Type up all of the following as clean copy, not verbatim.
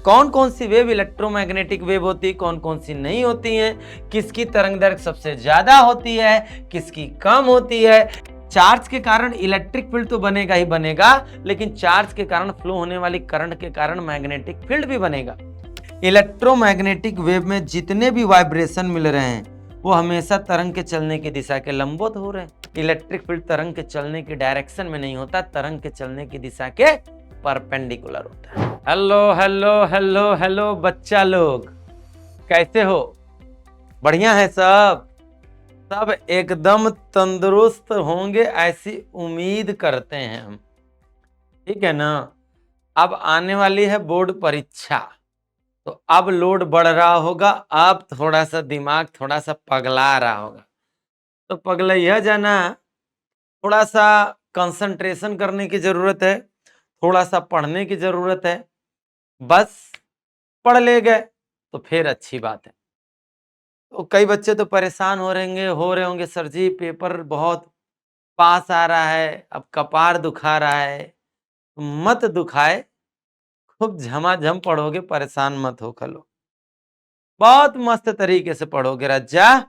कौन कौन सी wave electromagnetic wave होती है, कौन कौन सी नहीं होती हैं, किसकी तरंग दैर्घ्य सबसे ज्यादा होती है, किसकी कम होती है। चार्ज के कारण इलेक्ट्रिक फील्ड तो बनेगा ही बनेगा, लेकिन चार्ज के कारण फ्लो होने वाली करंट के कारण मैग्नेटिक फील्ड भी बनेगा। इलेक्ट्रोमैग्नेटिक वेव में जितने भी वाइब्रेशन मिल रहे हैं वो हमेशा तरंग के चलने की दिशा के लंबवत हो रहे हैं। इलेक्ट्रिक फील्ड तरंग के चलने की डायरेक्शन में नहीं होता, तरंग के चलने की दिशा के परपेंडिकुलर होता है। हेलो हेलो हेलो हेलो बच्चा लोग, कैसे हो? बढ़िया है सब? सब एकदम तंदुरुस्त होंगे ऐसी उम्मीद करते हैं हम, ठीक है ना। अब आने वाली है बोर्ड परीक्षा, तो अब लोड बढ़ रहा होगा, अब थोड़ा सा दिमाग थोड़ा सा पगला रहा होगा। तो पगलैया जाना, थोड़ा सा कंसंट्रेशन करने की जरूरत है, थोड़ा सा पढ़ने की जरूरत है। बस पढ़ ले गए तो फिर अच्छी बात है। तो कई बच्चे तो परेशान हो रहे होंगे, सर जी पेपर बहुत पास आ रहा है, अब कपार दुखा रहा है। मत दुखाए, खूब झमाझम पढ़ोगे, परेशान मत हो खलो। बहुत मस्त तरीके से पढ़ोगे रज्जा,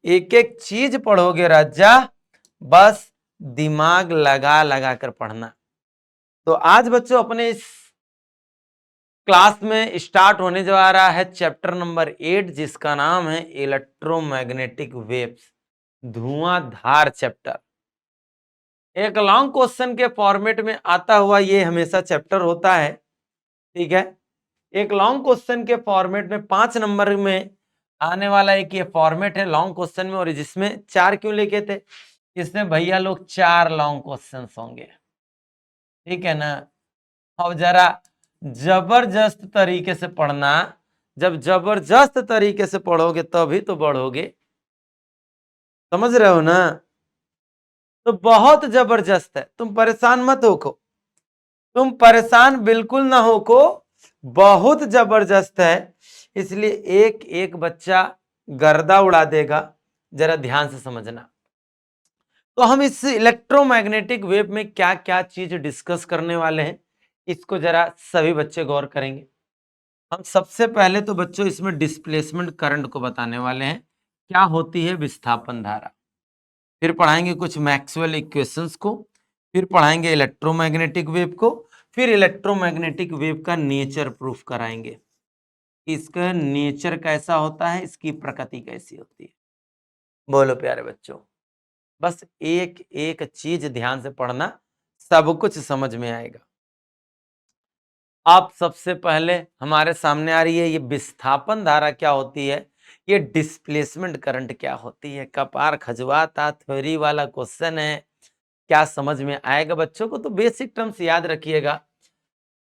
एक एक चीज पढ़ोगे रज्जा, बस दिमाग लगा लगा कर पढ़ना। तो आज बच्चों अपने इस क्लास में स्टार्ट होने जा रहा है चैप्टर नंबर 8, जिसका नाम है इलेक्ट्रोमैग्नेटिक वेव्स, धुआंधार चैप्टर। एक लॉन्ग क्वेश्चन के फॉर्मेट में आता हुआ ये हमेशा चैप्टर होता है, ठीक है। एक लॉन्ग क्वेश्चन के फॉर्मेट में 5 नंबर में आने वाला एक ये फॉर्मेट है लॉन्ग क्वेश्चन में, और जिसमें 4 क्यों लिखे थे, इसमें भैया लोग 4 लॉन्ग क्वेश्चन होंगे, ठीक है ना। अब जरा जबरदस्त तरीके से पढ़ना, जब जबरदस्त तरीके से पढ़ोगे तभी तो बढ़ोगे, समझ रहे हो ना। तो बहुत जबरदस्त है, तुम परेशान मत होको, तुम परेशान बिल्कुल ना होको, बहुत जबरदस्त है। इसलिए एक एक बच्चा गर्दा उड़ा देगा, जरा ध्यान से समझना। तो हम इस इलेक्ट्रोमैग्नेटिक वेव में क्या क्या चीज डिस्कस करने वाले हैं, इसको जरा सभी बच्चे गौर करेंगे। हम सबसे पहले तो बच्चों इसमें डिस्प्लेसमेंट करंट को बताने वाले हैं, क्या होती है विस्थापन धारा। फिर पढ़ाएंगे कुछ मैक्सवेल इक्वेशंस को, फिर पढ़ाएंगे इलेक्ट्रोमैग्नेटिक वेव को, फिर इलेक्ट्रोमैग्नेटिक वेव का नेचर प्रूफ कराएंगे, इसका नेचर कैसा होता है, इसकी प्रकृति कैसी होती है। बोलो प्यारे बच्चों, बस एक एक चीज ध्यान से पढ़ना, सब कुछ समझ में आएगा। आप सबसे पहले हमारे सामने आ रही है ये विस्थापन धारा क्या होती है, ये डिस्प्लेसमेंट करंट क्या होती है। कपार खजवाता, थ्योरी वाला क्वेश्चन है, क्या समझ में आएगा बच्चों को। तो बेसिक टर्म्स याद रखिएगा,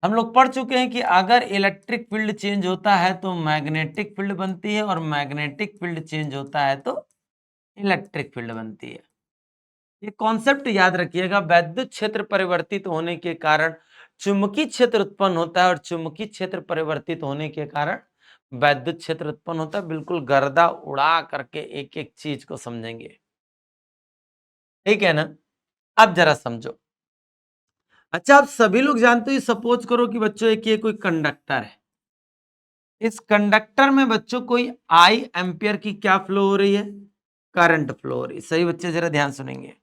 हम लोग पढ़ चुके हैं कि अगर इलेक्ट्रिक फील्ड चेंज होता है तो मैग्नेटिक फील्ड बनती है, और मैग्नेटिक फील्ड चेंज होता है तो इलेक्ट्रिक फील्ड बनती है। ये कॉन्सेप्ट याद रखिएगा, वैद्युत क्षेत्र परिवर्तित होने के कारण चुंबकीय क्षेत्र उत्पन्न होता है, और चुंबकीय क्षेत्र परिवर्तित होने के कारण वैद्युत क्षेत्र उत्पन्न होता है। बिल्कुल गर्दा उड़ा करके एक एक चीज को समझेंगे, ठीक है ना। अब जरा समझो। अच्छा, आप सभी लोग जानते हो, ये सपोज करो कि बच्चों एक ये कोई कंडक्टर है, इस कंडक्टर में बच्चों कोई आई एम्पियर की क्या फ्लो हो रही है, करंट फ्लो हो रही है। सही बच्चे, जरा ध्यान सुनेंगे।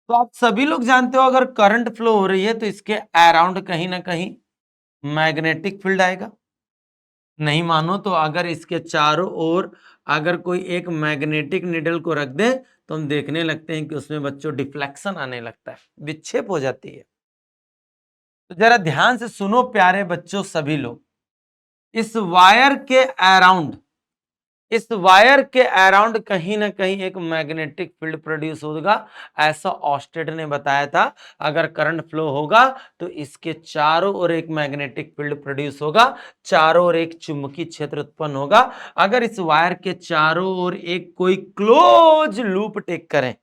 तो आप सभी लोग जानते हो अगर करंट फ्लो हो रही है तो इसके अराउंड कहीं ना कहीं मैग्नेटिक फील्ड आएगा। नहीं मानो तो अगर इसके चारों ओर अगर कोई एक मैग्नेटिक निडल को रख दे तो हम देखने लगते हैं कि उसमें बच्चों डिफ्लेक्शन आने लगता है, विक्षेप हो जाती है। तो जरा ध्यान से सुनो प्यारे बच्चों सभी लोग, इस वायर के अराउंड, इस वायर के अराउंड कहीं ना कहीं एक मैग्नेटिक फील्ड प्रोड्यूस होगा, ऐसा ऑस्टेड ने बताया था। अगर करंट फ्लो होगा तो इसके चारों ओर एक मैग्नेटिक फील्ड प्रोड्यूस होगा, चारों ओर एक चुंबकीय क्षेत्र उत्पन्न होगा। अगर इस वायर के चारों ओर एक कोई क्लोज लूप टेक करें,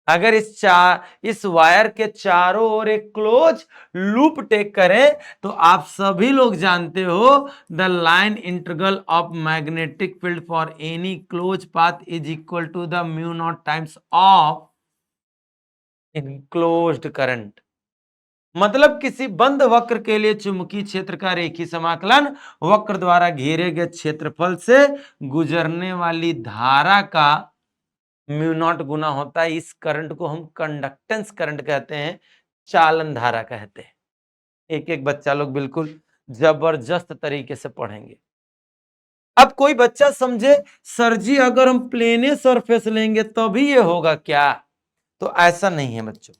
अगर इस वायर के चारों ओर एक क्लोज लूप टेक करें, तो आप सभी लोग जानते हो the line integral of magnetic field for any close path is equal to the mu naught times of enclosed current. मतलब किसी बंद वक्र के लिए चुंबकीय क्षेत्र का रेखीय समाकलन वक्र द्वारा घेरे गए क्षेत्रफल से गुजरने वाली धारा का म्यू नॉट गुना होता है। इस करंट को हम कंडक्टेंस करंट कहते हैं, चालन धारा कहते हैं। एक एक बच्चा लोग बिल्कुल जबरदस्त तरीके से पढ़ेंगे। अब कोई बच्चा समझे सर जी अगर हम प्लेने सरफेस लेंगे तभी ये होगा क्या? तो ऐसा नहीं है बच्चों।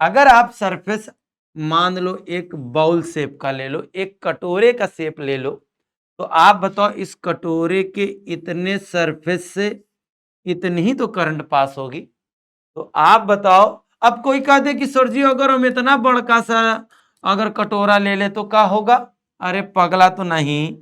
अगर आप सरफेस मान लो एक बाउल शेप का ले लो, एक कटोरे का शेप ले लो, तो आप बताओ इस कटोरे के इतने सरफेस से इतनी ही तो करंट पास होगी। तो आप बताओ, अब कोई कह दे कि सर जी अगर हम इतना बड़का सा अगर कटोरा ले ले तो क्या होगा? अरे पगला तो नहीं,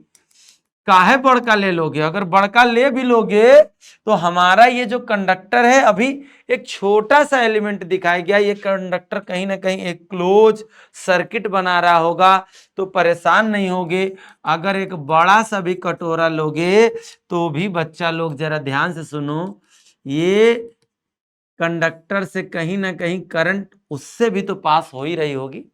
काहे बड़का ले लोगे? अगर बड़का ले भी लोगे तो हमारा ये जो कंडक्टर है अभी एक छोटा सा एलिमेंट दिखाया गया, ये कंडक्टर कहीं ना कहीं एक क्लोज सर्किट बना रहा होगा, तो परेशान नहीं होगे। अगर एक बड़ा सा भी कटोरा लोगे तो भी बच्चा लोग जरा ध्यान से सुनो, ये कंडक्टर से कहीं ना कहीं करंट उससे भी तो पास हो ही रही होगी।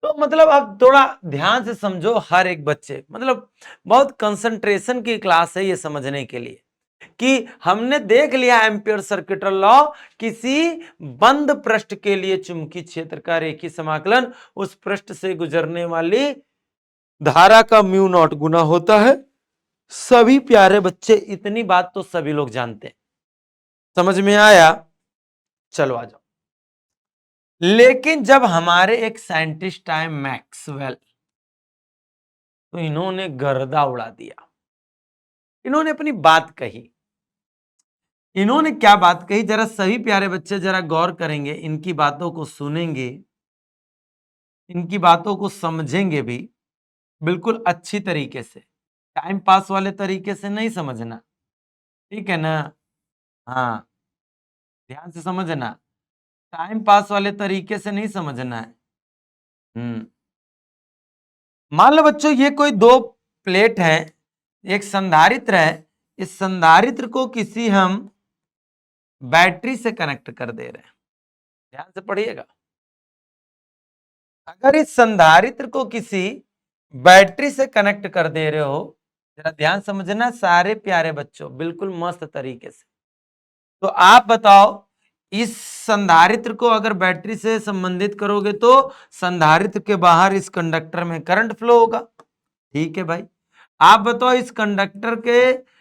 तो मतलब अब थोड़ा ध्यान से समझो, हर एक बच्चे मतलब बहुत कंसंट्रेशन की क्लास है ये समझने के लिए कि हमने देख लिया एम्पियर सर्किट लॉ, किसी बंद पृष्ठ के लिए चुंबकीय क्षेत्र का रेखीय समाकलन उस पृष्ठ से गुजरने वाली धारा का म्यू नॉट गुना होता है। सभी प्यारे बच्चे इतनी बात तो सभी लोग जानते हैं, समझ में आया? चलो आ जाओ। लेकिन जब हमारे एक साइंटिस्ट आए मैक्सवेल, तो इन्होंने गर्दा उड़ा दिया। इन्होंने अपनी बात कही। इन्होंने क्या बात कही, जरा सभी प्यारे बच्चे जरा गौर करेंगे, इनकी बातों को सुनेंगे, इनकी बातों को समझेंगे भी बिल्कुल अच्छी तरीके से, टाइम पास वाले तरीके से नहीं समझना, ठीक है ना? हाँ, ध्यान से समझना, टाइम पास वाले तरीके से नहीं समझना है। मान लो बच्चों ये कोई दो प्लेट है, एक संधारित्र है, इस संधारित्र को किसी हम बैटरी से कनेक्ट कर दे रहे हैं। ध्यान से पढ़िएगा, अगर इस संधारित्र को किसी बैटरी से कनेक्ट कर दे रहे हो, जरा ध्यान समझना सारे प्यारे बच्चों, बिल्कुल मस्त तरीके से। तो आप बताओ इस संधारित्र को अगर बैटरी से संबंधित करोगे तो संधारित्र के बाहर इस कंडक्टर में करंट फ्लो होगा, ठीक है भाई। आप बताओ इस कंडक्टर के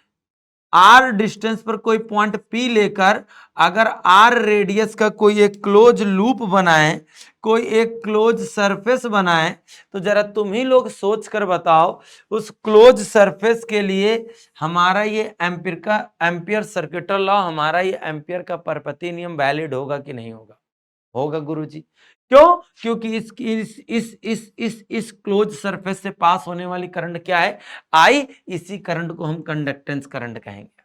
आर डिस्टेंस पर कोई पॉइंट पी लेकर अगर आर रेडियस का कोई एक क्लोज लूप बनाए, कोई एक क्लोज सरफेस बनाए, तो जरा तुम ही लोग सोच कर बताओ उस क्लोज सरफेस के लिए हमारा ये एम्पियर सर्किट लॉ, हमारा ये एम्पियर का परपति नियम वैलिड होगा कि नहीं होगा? होगा गुरुजी। क्यों? क्योंकि इस क्लोज सरफेस से पास होने वाली करंट क्या है? आई। इसी करंट को हम कंडक्टेंस करंट कहेंगे,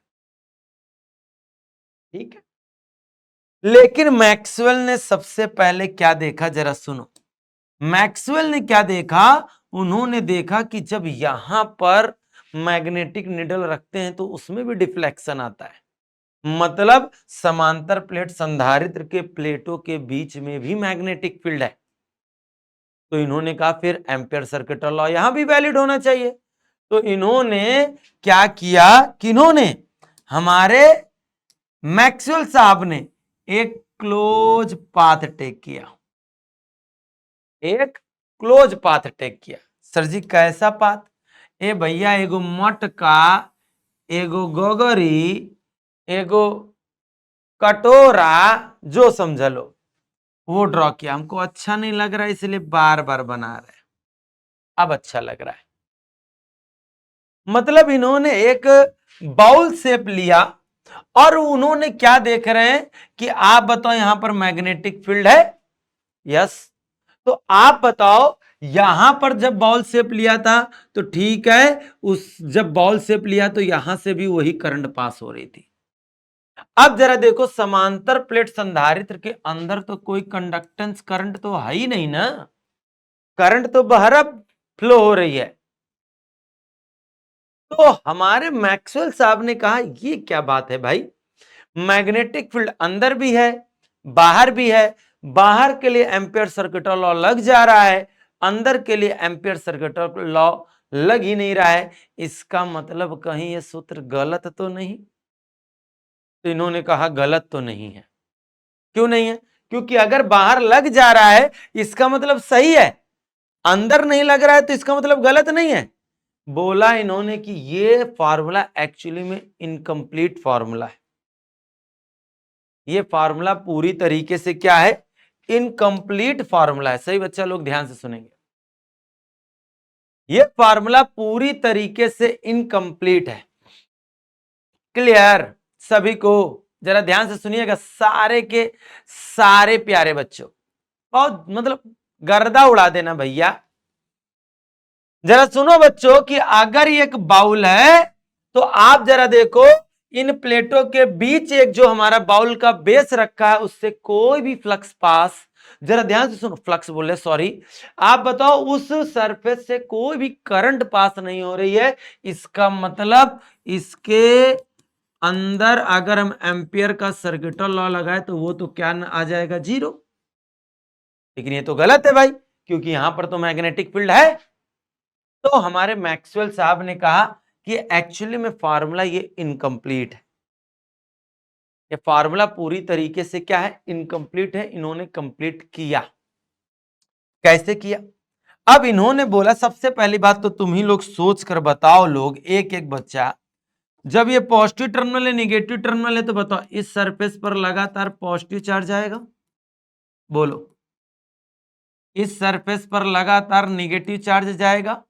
ठीक है। लेकिन मैक्सवेल ने सबसे पहले क्या देखा, जरा सुनो। मैक्सवेल ने क्या देखा? उन्होंने देखा कि जब यहां पर मैग्नेटिक निडल रखते हैं तो उसमें भी डिफ्लेक्शन आता है, मतलब समांतर प्लेट संधारित्र के प्लेटों के बीच में भी मैग्नेटिक फील्ड है। तो इन्होंने कहा फिर एम्पियर सर्किट लॉ यहां भी वैलिड होना चाहिए। तो इन्होंने क्या किया, किन्होंने, हमारे मैक्सवेल साहब ने एक क्लोज पाथ टेक किया, एक क्लोज पाथ टेक किया। सर जी कैसा पाथ? ए भैया एगो मटका, एगो गोगरी, एगो कटोरा, जो समझ लो वो ड्रॉ किया। हमको अच्छा नहीं लग रहा है इसलिए बार बार बना रहे हैं, अब अच्छा लग रहा है। मतलब इन्होंने एक बाउल शेप लिया और उन्होंने क्या देख रहे हैं कि आप बताओ यहां पर मैग्नेटिक फील्ड है, यस। तो आप बताओ यहां पर जब बाउल शेप लिया था तो ठीक है, उस जब बाउल शेप लिया तो यहां से भी वही करंट पास हो रही थी। अब जरा देखो समांतर प्लेट संधारित्र के अंदर तो कोई कंडक्टेंस करंट तो है ही नहीं ना, करंट तो बाहर फ्लो हो रही है। तो हमारे मैक्सवेल साहब ने कहा ये क्या बात है भाई, मैग्नेटिक फील्ड अंदर भी है बाहर भी है, बाहर के लिए एम्पियर सर्किट लॉ लग जा रहा है, अंदर के लिए एम्पियर सर्किट लॉ लग ही नहीं रहा है, इसका मतलब कहीं ये सूत्र गलत तो नहीं। तो इन्होंने कहा गलत तो नहीं है। क्यों नहीं है? क्योंकि अगर बाहर लग जा रहा है इसका मतलब सही है, अंदर नहीं लग रहा है तो इसका मतलब गलत नहीं है। बोला इन्होंने कि ये फार्मूला एक्चुअली में इनकम्प्लीट फार्मूला है। ये फार्मूला पूरी तरीके से क्या है? इनकम्प्लीट फार्मूला है। सही बच्चा लोग ध्यान से सुनेंगे, ये फार्मूला पूरी तरीके से इनकम्प्लीट है। क्लियर? सभी को जरा ध्यान से सुनिएगा, सारे के सारे प्यारे बच्चों, बहुत मतलब गर्दा उड़ा देना भैया। जरा सुनो बच्चों कि अगर एक बाउल है तो आप जरा देखो इन प्लेटों के बीच एक जो हमारा बाउल का बेस रखा है उससे कोई भी फ्लक्स पास, जरा ध्यान से सुनो, फ्लक्स बोले सॉरी, आप बताओ उस सरफेस से कोई भी करंट पास नहीं हो रही है, इसका मतलब इसके अंदर अगर हम एम्पियर का सर्किटल लॉ लगाए तो वो तो क्या आ जाएगा? जीरो। लेकिन ये तो गलत है भाई, क्योंकि यहां पर तो मैग्नेटिक फील्ड है। तो हमारे मैक्सवेल साहब ने कहा कि एक्चुअली में फार्मूला ये इनकम्प्लीट है, ये फार्मूला पूरी तरीके से क्या है? इनकम्प्लीट है। इन्होंने कंप्लीट किया। कैसे किया? अब इन्होंने बोला, सबसे पहली बात तो तुम ही लोग सोच कर बताओ, लोग एक एक बच्चा, जब ये पॉजिटिव टर्मिनल है निगेटिव टर्मिनल है तो बताओ इस सरफेस पर लगातार पॉजिटिव चार्ज आएगा? बोलो, इस सरफेस पर लगातार निगेटिव चार्ज जाएगा,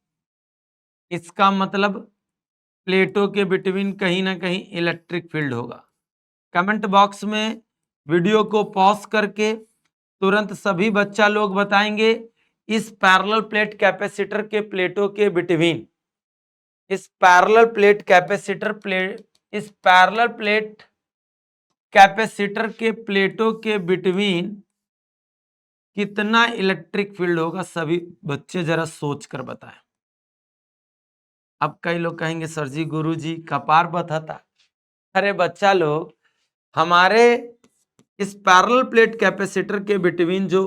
इसका मतलब प्लेटों के बिटवीन कहीं ना कहीं इलेक्ट्रिक फील्ड होगा। कमेंट बॉक्स में वीडियो को पॉज करके तुरंत सभी बच्चा लोग बताएंगे इस पैरेलल प्लेट कैपेसिटर के प्लेटों के बिटवीन, इस पैरेलल प्लेट कैपेसिटर प्लेट, इस पैरेलल प्लेट कैपेसिटर के प्लेटों के बिटवीन कितना इलेक्ट्रिक फील्ड होगा? सभी बच्चे जरा सोच कर बताएं। अब कई लोग कहेंगे सर जी गुरु जी कपार बथाता। अरे बच्चा लोग, हमारे इस पैरेलल प्लेट कैपेसिटर के बिटवीन जो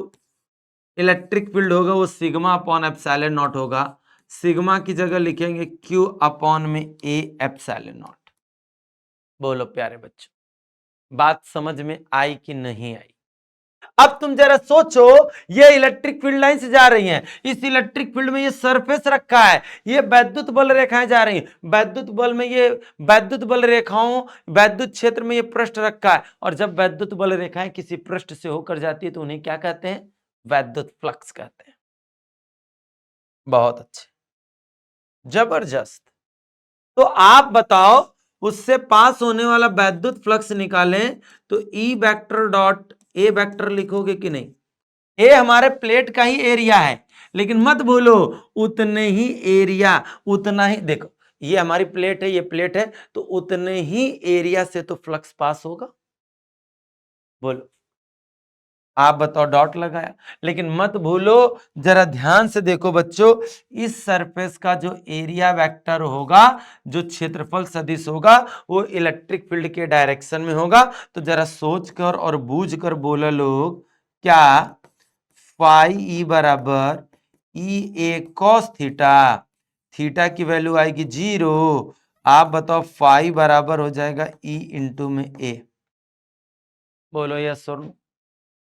इलेक्ट्रिक फील्ड होगा वो सिग्मा अपॉन एप्सिलॉन नॉट होगा। सिग्मा की जगह लिखेंगे क्यू अपॉन में ए एप्सिलॉन नॉट। बोलो प्यारे बच्चों, बात समझ में आई कि नहीं आई? अब तुम जरा सोचो, ये इलेक्ट्रिक फील्ड लाइन से जा रही हैं, इस इलेक्ट्रिक फील्ड में ये सरफेस रखा है, ये वैद्युत बल रेखाएं जा रही हैं, वैद्युत बल में ये वैद्युत बल रेखाओं, वैद्युत क्षेत्र में ये पृष्ठ रखा है, और जब वैद्युत बल रेखाएं किसी पृष्ठ से होकर जाती है तो उन्हें क्या कहते हैं? वैद्युत फ्लक्स कहते हैं। बहुत अच्छे, जबरदस्त। तो आप बताओ उससे पास होने वाला वैद्युत फ्लक्स निकालें तो E vector dot A vector लिखोगे कि नहीं? ए हमारे प्लेट का ही एरिया है, लेकिन मत भूलो उतने ही एरिया, उतना ही, देखो ये हमारी प्लेट है, ये प्लेट है, तो उतने ही एरिया से तो फ्लक्स पास होगा। बोलो, आप बताओ, डॉट लगाया, लेकिन मत भूलो, जरा ध्यान से देखो बच्चों, इस सरफेस का जो एरिया वेक्टर होगा, जो क्षेत्रफल सदिश होगा, वो इलेक्ट्रिक फील्ड के डायरेक्शन में होगा। तो जरा सोच कर और बूझ कर बोला लोग, क्या फाई ई बराबर ई ए कॉस थीटा, थीटा की वैल्यू आएगी 0, आप बताओ फाई बराबर हो जाएगा ई इंटू में ए। बोलो यस और नो।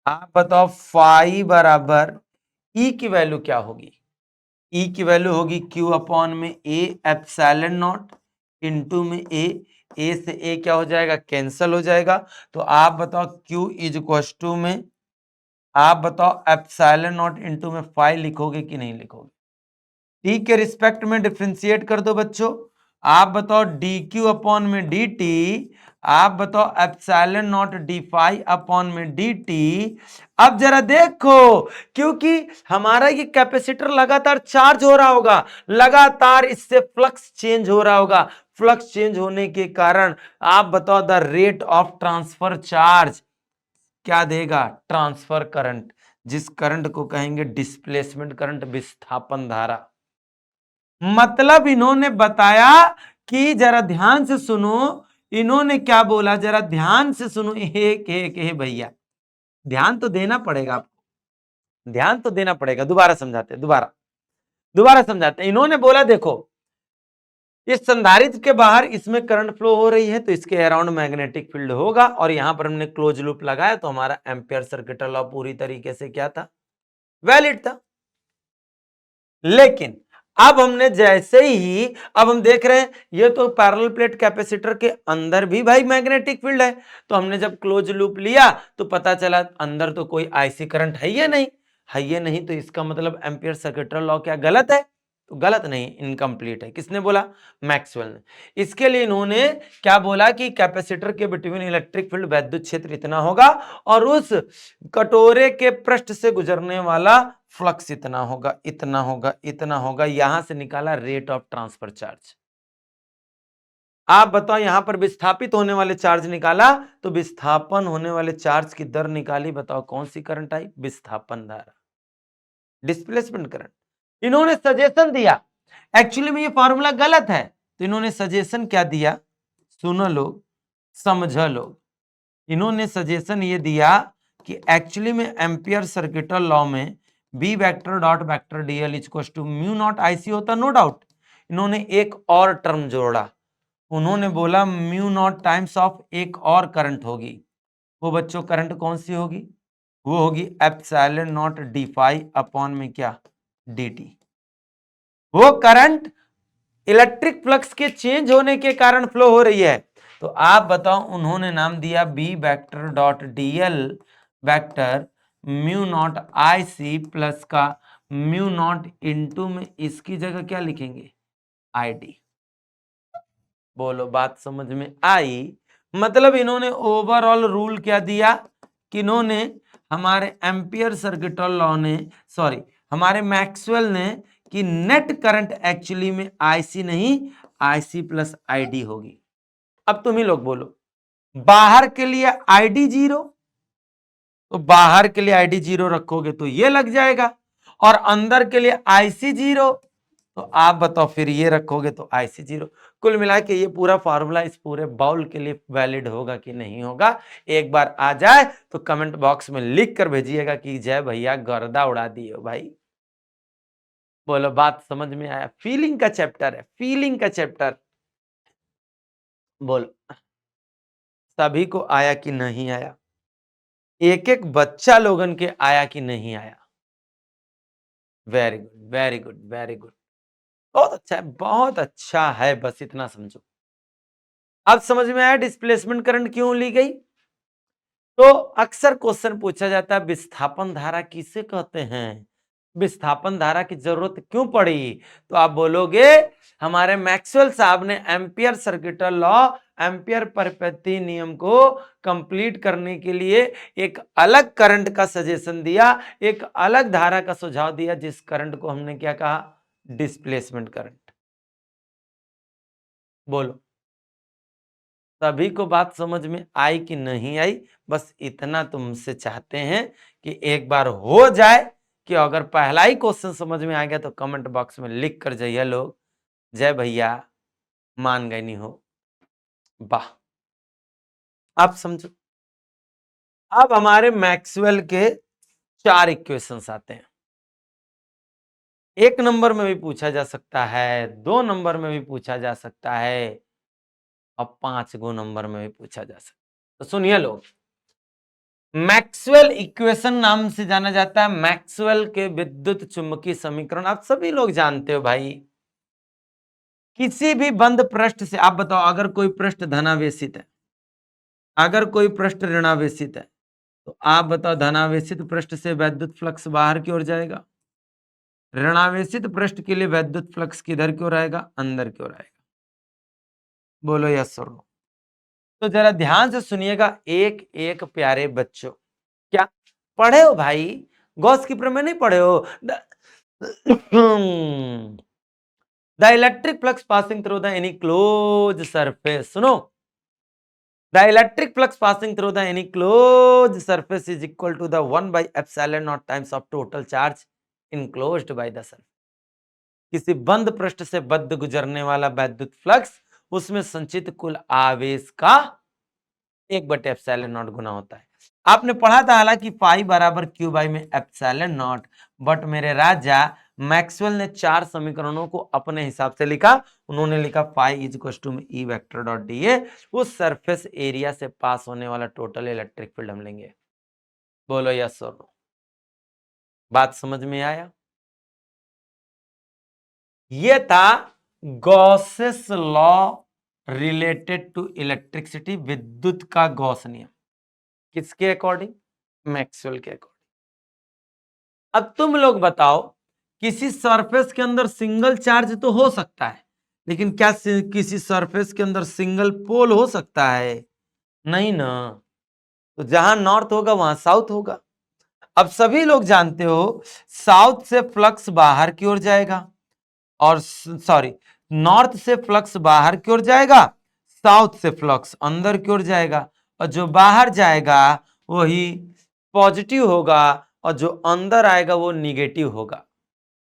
आप बताओ फाई बराबर ई की वैल्यू क्या होगी? ई की वैल्यू होगी क्यू अपॉन में ए एप्सिलॉन नॉट इंटू में ए से ए क्या हो जाएगा? कैंसल हो जाएगा। तो आप बताओ क्यू इज इक्वल टू में, आप बताओ एप्सिलॉन नॉट इंटू में फाई लिखोगे कि नहीं लिखोगे? टी के रिस्पेक्ट में डिफ्रेंशिएट कर दो बच्चों। आप बताओ डी क्यू अपॉन में डी टी, आप बताओ epsilon naught d phi upon में डी टी। अब जरा देखो, क्योंकि हमारा ये कैपेसिटर लगातार चार्ज हो रहा होगा, लगातार इससे फ्लक्स चेंज हो रहा होगा, फ्लक्स चेंज होने के कारण आप बताओ the rate of transfer charge क्या देगा? ट्रांसफर करंट, जिस करंट को कहेंगे डिस्प्लेसमेंट करंट, विस्थापन धारा। मतलब इन्होंने बताया कि जरा ध्यान से सुनो, इन्होंने क्या बोला, जरा ध्यान से सुनो, एक एक भैया, ध्यान तो देना पड़ेगा आपको, ध्यान तो देना पड़ेगा। दोबारा समझाते हैं, दोबारा समझाते हैं। इन्होंने बोला देखो, इस संधारित्र के बाहर इसमें करंट फ्लो हो रही है तो इसके अराउंड मैग्नेटिक फील्ड होगा, और यहां पर हमने क्लोज लूप लगाया तो हमारा एम्पियर सर्किट लॉ पूरी तरीके से क्या था, वैलिड था। लेकिन अब हमने जैसे ही, अब हम देख रहे हैं ये तो पैरेलल प्लेट कैपेसिटर के अंदर भी भाई मैग्नेटिक फील्ड है, तो हमने जब क्लोज लूप लिया तो पता चला अंदर तो कोई आईसी करंट है ये नहीं, है ये नहीं, तो इसका मतलब एम्पियर सर्किट लॉ क्या गलत है, तो गलत नहीं, इनकम्प्लीट है। किसने बोला, मैक्सवेल ने। इसके लिए इन्होंने क्या बोला कि कैपेसिटर के बिटवीन इलेक्ट्रिक फील्ड वैद्युत क्षेत्र इतना होगा और उस कटोरे के पृष्ठ से गुजरने वाला फ्लक्स इतना होगा, इतना होगा, इतना होगा। यहां से निकाला रेट ऑफ ट्रांसफर चार्ज। आप बताओ, यहां पर विस्थापित होने वाले चार्ज निकाला तो विस्थापन होने वाले चार्ज की दर निकाली। बताओ कौन सी करंट आई, विस्थापन धारा, डिस्प्लेसमेंट करंट। इन्होंने सजेशन दिया, एक्चुअली में ये फॉर्मूला गलत है, तो इन्होंने सजेशन क्या दिया, सुनो लोग, समझो लोग। इन्होंने सजेशन ये दिया कि एक्चुअली में एम्पियर सर्किट लॉ में b vector dot vector dl equal to mu naught ic होता, नो डाउट। इन्होंने एक और टर्म जोड़ा, उन्होंने बोला म्यू नॉट टाइम्स ऑफ एक और करंट होगी। वो बच्चों करंट कौन सी होगी, वो होगी epsilon naught d phi upon में क्या, dt। वो करंट इलेक्ट्रिक फ्लक्स के चेंज होने के कारण फ्लो हो रही है। तो आप बताओ, उन्होंने नाम दिया B vector dot dl vector mu naught I C plus का म्यू नॉट इंटू में इसकी जगह क्या लिखेंगे, आई डी। बोलो बात समझ में आई। मतलब इन्होंने ओवरऑल रूल क्या दिया कि इन्होंने हमारे एम्पियर सर्किट लॉ ने, सॉरी हमारे मैक्सवेल ने, कि नेट करंट एक्चुअली में आईसी नहीं, आईसी प्लस आईडी होगी। अब तुम ही लोग बोलो, बाहर के लिए आईडी जीरो, तो बाहर के लिए आईडी जीरो रखोगे तो ये लग जाएगा, और अंदर के लिए आईसी जीरो, तो आप बताओ फिर ये रखोगे तो आईसी जीरो। कुल मिला के ये पूरा फॉर्मूला इस पूरे बाउल के लिए वैलिड होगा कि नहीं होगा, एक बार आ जाए तो कमेंट बॉक्स में लिख कर भेजिएगा कि जय भैया गर्दा उड़ा दिए भाई। बोलो बात समझ में आया, फीलिंग का चैप्टर है, फीलिंग का चैप्टर। बोलो सभी को आया कि नहीं आया, एक एक बच्चा लोगन के आया कि नहीं आया। Very good, very good, very good, बहुत अच्छा है, बहुत अच्छा है, बस इतना समझो। अब समझ में आया डिस्प्लेसमेंट करंट क्यों ली गई। तो अक्सर क्वेश्चन पूछा जाता है विस्थापन धारा किसे कहते हैं, विस्थापन धारा की जरूरत क्यों पड़ी। तो आप बोलोगे हमारे मैक्सवेल साहब ने एम्पियर सर्किट लॉ, एम्पियर परपेती नियम को कंप्लीट करने के लिए एक अलग करंट का सजेशन दिया, एक अलग धारा का सुझाव दिया, जिस करंट को हमने क्या कहा, डिस्प्लेसमेंट करंट। बोलो सभी को बात समझ में आई कि नहीं आई, बस इतना तुमसे चाहते हैं कि एक बार हो जाए, कि अगर पहला ही क्वेश्चन समझ में आ गया तो कमेंट बॉक्स में लिख कर जाइए लोग, जय भैया मान गए नहीं हो, वाह। आप समझो, अब हमारे मैक्सवेल के 4 इक्वेशंस आते हैं। 1 नंबर में भी पूछा जा सकता है, 2 नंबर में भी पूछा जा सकता है, और 5 गो नंबर में भी पूछा जा सकता है। तो सुनिए लोग, मैक्सवेल इक्वेशन नाम से जाना जाता है मैक्सवेल के विद्युत चुंबकीय समीकरण, आप सभी लोग जानते हो भाई। किसी भी बंद पृष्ठ से, आप बताओ अगर कोई पृष्ठ धनावेशित है, अगर कोई पृष्ठ ऋणावेशित है, तो आप बताओ धनावेशित पृष्ठ से वैद्युत फ्लक्स बाहर की ओर जाएगा, ऋणावेशित पृष्ठ के लिए वैद्युत फ्लक्स किधर की ओर आएगा, अंदर की ओर आएगा। बोलो यस और नो। तो जरा ध्यान से सुनिएगा एक एक प्यारे बच्चों, क्या पढ़े हो भाई, गॉस की प्रमेय नहीं पढ़े हो। The electric flux passing through the any close surface, सुनो, the electric flux passing through the any close surface is equal to the 1 by epsilon naught times of total charge enclosed by the surface. किसी बंद पृष्ठ से बद्ध गुजरने वाला वैद्युत flux, उसमें संचित कुल आवेश का 1/ε0 गुना होता है। आपने पढ़ा था हालांकि पाई बराबर क्यू बाई में एप्सिलॉन नॉट, बट मेरे राजा मैक्सवेल ने 4 समीकरणों को अपने हिसाब से लिखा। उन्होंने लिखा पाई इज इक्वल टू में E vector dot D A, उस सरफेस एरिया से पास होने वाला टोटल इलेक्ट्रिक फील्ड हम लेंगे। बोलो यस और नो। बात समझ में आया? ये था Gauss's law related to electricity, विद्युत का गॉस नियम। किसके अकॉर्डिंग? मैक्सवेल के अकॉर्डिंग। अब तुम लोग बताओ, किसी सरफेस के अंदर सिंगल चार्ज तो हो सकता है, लेकिन क्या किसी सरफेस के अंदर सिंगल पोल हो सकता है? नहीं ना। तो जहां नॉर्थ होगा वहां साउथ होगा। अब सभी लोग जानते हो साउथ से फ्लक्स बाहर की ओर जाएगा, और सॉरी, नॉर्थ से फ्लक्स बाहर की ओर जाएगा, साउथ से फ्लक्स अंदर की ओर जाएगा, और जो बाहर जाएगा वही पॉजिटिव होगा और जो अंदर आएगा वो निगेटिव होगा।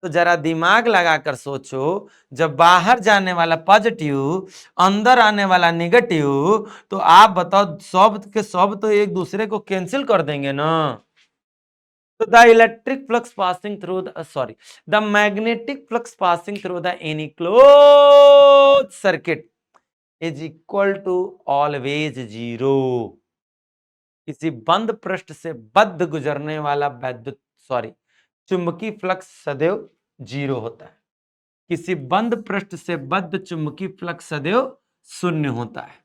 तो जरा दिमाग लगाकर सोचो, जब बाहर जाने वाला पॉजिटिव, अंदर आने वाला नेगेटिव, तो आप बताओ सब के सब तो एक दूसरे को कैंसिल कर देंगे ना। So the electric flux passing through the the magnetic flux passing through the any closed circuit is equal to always zero। किसी बंद पृष्ठ से बद्ध गुजरने वाला वैद्युत चुंबकीय फ्लक्स सदैव जीरो होता है। किसी बंद पृष्ठ से बद्ध चुंबकीय फ्लक्स सदैव शून्य होता है।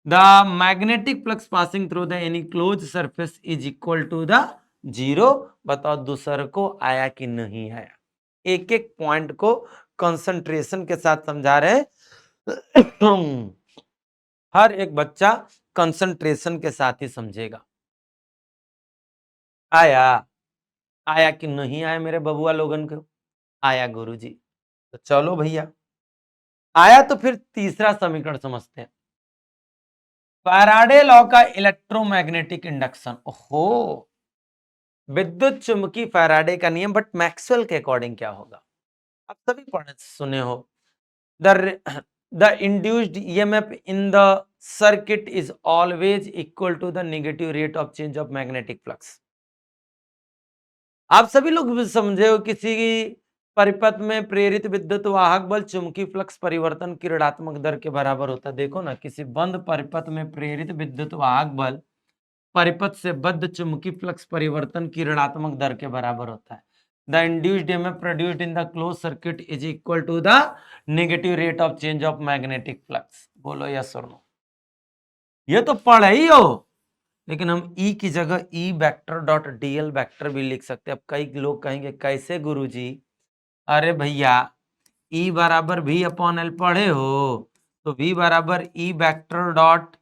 The magnetic flux passing through the any close surface is equal to the zero. बताओ दूसरे को आया कि नहीं आया? एक एक पॉइंट को कंसंट्रेशन के साथ समझा रहे हैं। हर एक बच्चा कंसंट्रेशन के साथ ही समझेगा। आया? आया कि नहीं आया मेरे बबुआ लोगन को? आया गुरुजी। तो चलो भैया, आया तो फिर तीसरा समीकरण समझते हैं। फैराडे लॉ का इलेक्ट्रोमैग्नेटिक इंडक्शन। ओहो, विद्युत चुंबकीय फैराडे का नियम, बट मैक्सवेल के अकॉर्डिंग क्या होगा? आप सभी पढ़े सुने हो। The induced EMF in the circuit is always equal to the negative rate of change of magnetic flux. आप सभी लोग भी समझे हो, किसी परिपथ में प्रेरित विद्युत वाहक बल चुंबकीय फ्लक्स परिवर्तन की ऋणात्मक दर के बराबर होता है। देखो ना, किसी बंद परिपथ में प्रेरित विद्युत वाहक बल परिपथ से बद्ध चुंबकीय फ्लक्स परिवर्तन की ऋणात्मक दर के बराबर होता है। The induced EMF produced in the close circuit is equal to the negative rate of change of magnetic flux. बोलो यस और नो। ये तो पढ़े ही हो, लेकिन हम ई की जगह E vector dot dl vector भी लिख सकते हैं। अब कई लोग कहेंगे कैसे गुरुजी? अरे भैया, ई बराबर भी अपॉन एल पढ़े हो, तो v बराबर E vector dot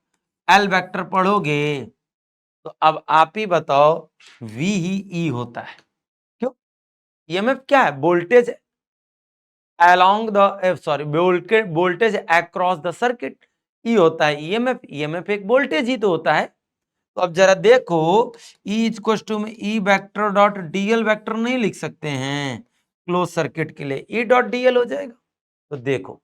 L vector पढ़ोगे, तो अब आप ही बताओ v ही ई होता है। क्यों? ईएमएफ क्या है? Voltage along the voltage across the circuit, E होता है ईएमएफ। ईएमएफ एक वोल्टेज ही तो होता है। तो अब जरा देखो, ई इक्वल टू में E vector dot dl vector नहीं लिख सकते हैं क्लोज सर्किट के लिए? ई डॉट डीएल हो जाएगा। तो देखो,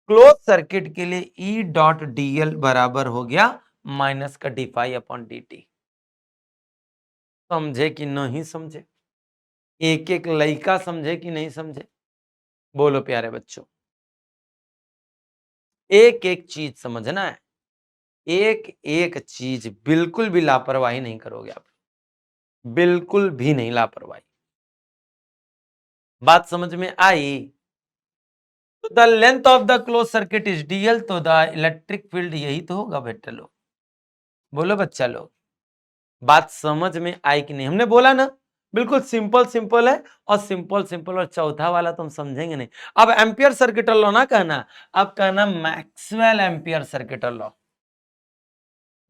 क्लोज सर्किट के लिए ई डॉट डीएल बराबर हो गया माइनस का d phi upon d t. समझे कि नहीं समझे? एक एक लइका समझे कि नहीं समझे? बोलो प्यारे बच्चों। एक एक चीज समझना है, एक एक चीज, बिल्कुल भी लापरवाही नहीं करोगे आप, बिल्कुल भी नहीं लापरवाही। बात समझ में आई? तो the length of the close circuit is DL, तो द इलेक्ट्रिक फील्ड यही तो होगा बेटा लोग। बोलो बच्चा लोग, बात समझ में आई कि नहीं? हमने बोला ना, बिल्कुल सिंपल सिंपल है, और सिंपल सिंपल, और चौथा वाला तो हम समझेंगे नहीं। अब एम्पियर सर्किट लॉ ना कहना, अब कहना Maxwell ampere circuit law.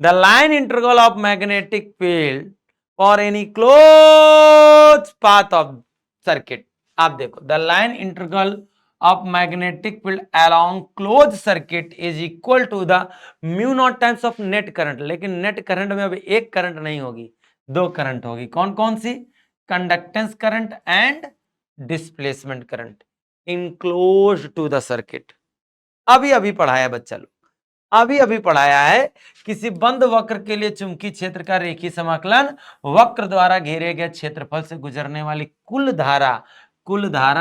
The line integral of magnetic field for any close path of circuit. आप देखो, the line integral of magnetic field along closed circuit is equal to the mu naught times of net current. लेकिन net current में अब एक current नहीं होगी, दो current होगी। कौन कौन सी? Conductance current and displacement current enclose to the circuit. अभी अभी पढ़ाया बच्चा लोग। अभी अभी पढ़ाया है, किसी बंद वक्र के लिए चुंबकीय क्षेत्र का रेखीय समाकलन वक्र द्वारा घेरे गए क्षेत्रफल से गुजरने वाली कुल धारा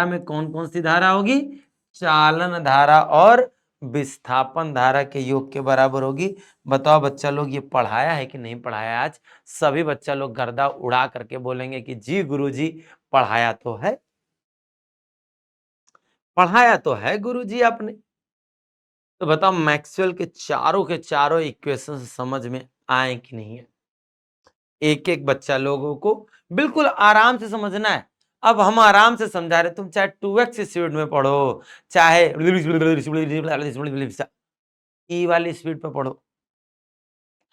में कौन कौन सी धारा होगी? चालन धारा और विस्थापन धारा के योग के बराबर होगी। बताओ बच्चा लोग, ये पढ़ाया है कि नहीं पढ़ाया? आज सभी बच्चा लोग गर्दा उड़ा करके बोलेंगे कि जी गुरुजी पढ़ाया तो है, पढ़ाया तो है गुरुजी आपने। तो बताओ मैक्सवेल के चारों इक्वेशन समझ में आए कि नहीं है? एक एक बच्चा लोगों को बिल्कुल आराम से समझना है। अब हम आराम से समझा रहे, तुम चाहे 2x स्पीड में पढ़ो, चाहे ई वाली स्पीड पे पढ़ो,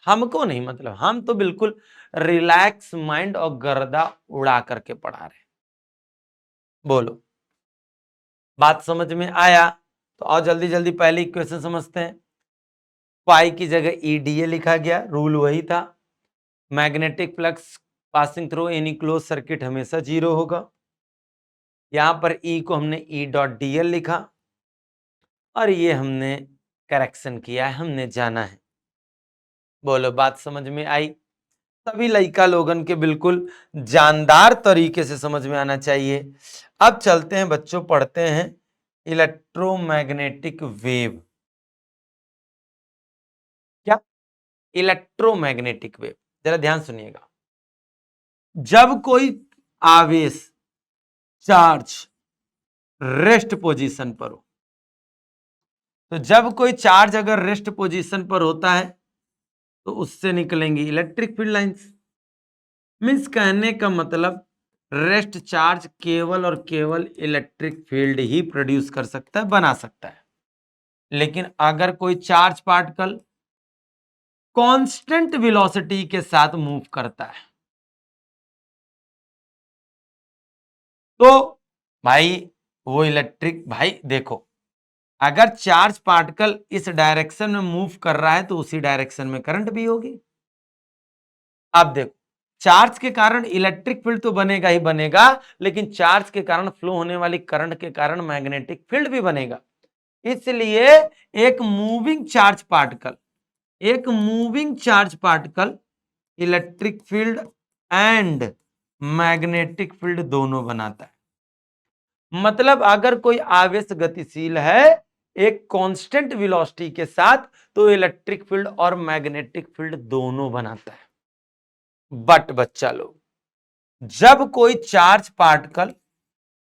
हमको नहीं मतलब, हम तो बिल्कुल रिलैक्स माइंड और गर्दा उड़ा करके पढ़ा रहे। बोलो, बात समझ में आया? तो और जल्दी जल्दी पहली इक्वेशन समझते हैं। पाई की जगह ईडीए लिखा गया, रूल वही था। Magnetic flux passing through any close circuit हमेशा 0 होगा। यहां पर ई को हमने ई डॉट डीएल लिखा और ये हमने करेक्शन किया है, हमने जाना है। बोलो, बात समझ में आई? सभी लइका लोगन के बिल्कुल जानदार तरीके से समझ में आना चाहिए। अब चलते हैं बच्चों, पढ़ते हैं इलेक्ट्रोमैग्नेटिक वेव। क्या? इलेक्ट्रोमैग्नेटिक वेव, जरा ध्यान सुनिएगा। जब कोई आवेश, चार्ज रेस्ट पोजीशन पर हो, तो जब कोई चार्ज अगर रेस्ट पोजीशन पर होता है तो उससे निकलेंगी इलेक्ट्रिक फील्ड लाइंस। मीन्स कहने का मतलब, रेस्ट चार्ज केवल और केवल इलेक्ट्रिक फील्ड ही प्रोड्यूस कर सकता है, बना सकता है। लेकिन अगर कोई चार्ज पार्टिकल कांस्टेंट वेलोसिटी के साथ मूव करता है तो भाई वो इलेक्ट्रिक, भाई देखो, अगर चार्ज पार्टिकल इस डायरेक्शन में मूव कर रहा है तो उसी डायरेक्शन में करंट भी होगी। अब देखो, चार्ज के कारण इलेक्ट्रिक फील्ड तो बनेगा ही बनेगा, लेकिन चार्ज के कारण फ्लो होने वाली करंट के कारण मैग्नेटिक फील्ड भी बनेगा। इसलिए एक moving charge particle electric field and magnetic field दोनों बनाता है। मतलब अगर कोई आवेश गतिशील है एक कांस्टेंट वेलोसिटी के साथ, तो इलेक्ट्रिक फील्ड और मैग्नेटिक फील्ड दोनों बनाता है। बट बच्चा लोग, जब कोई चार्ज पार्टिकल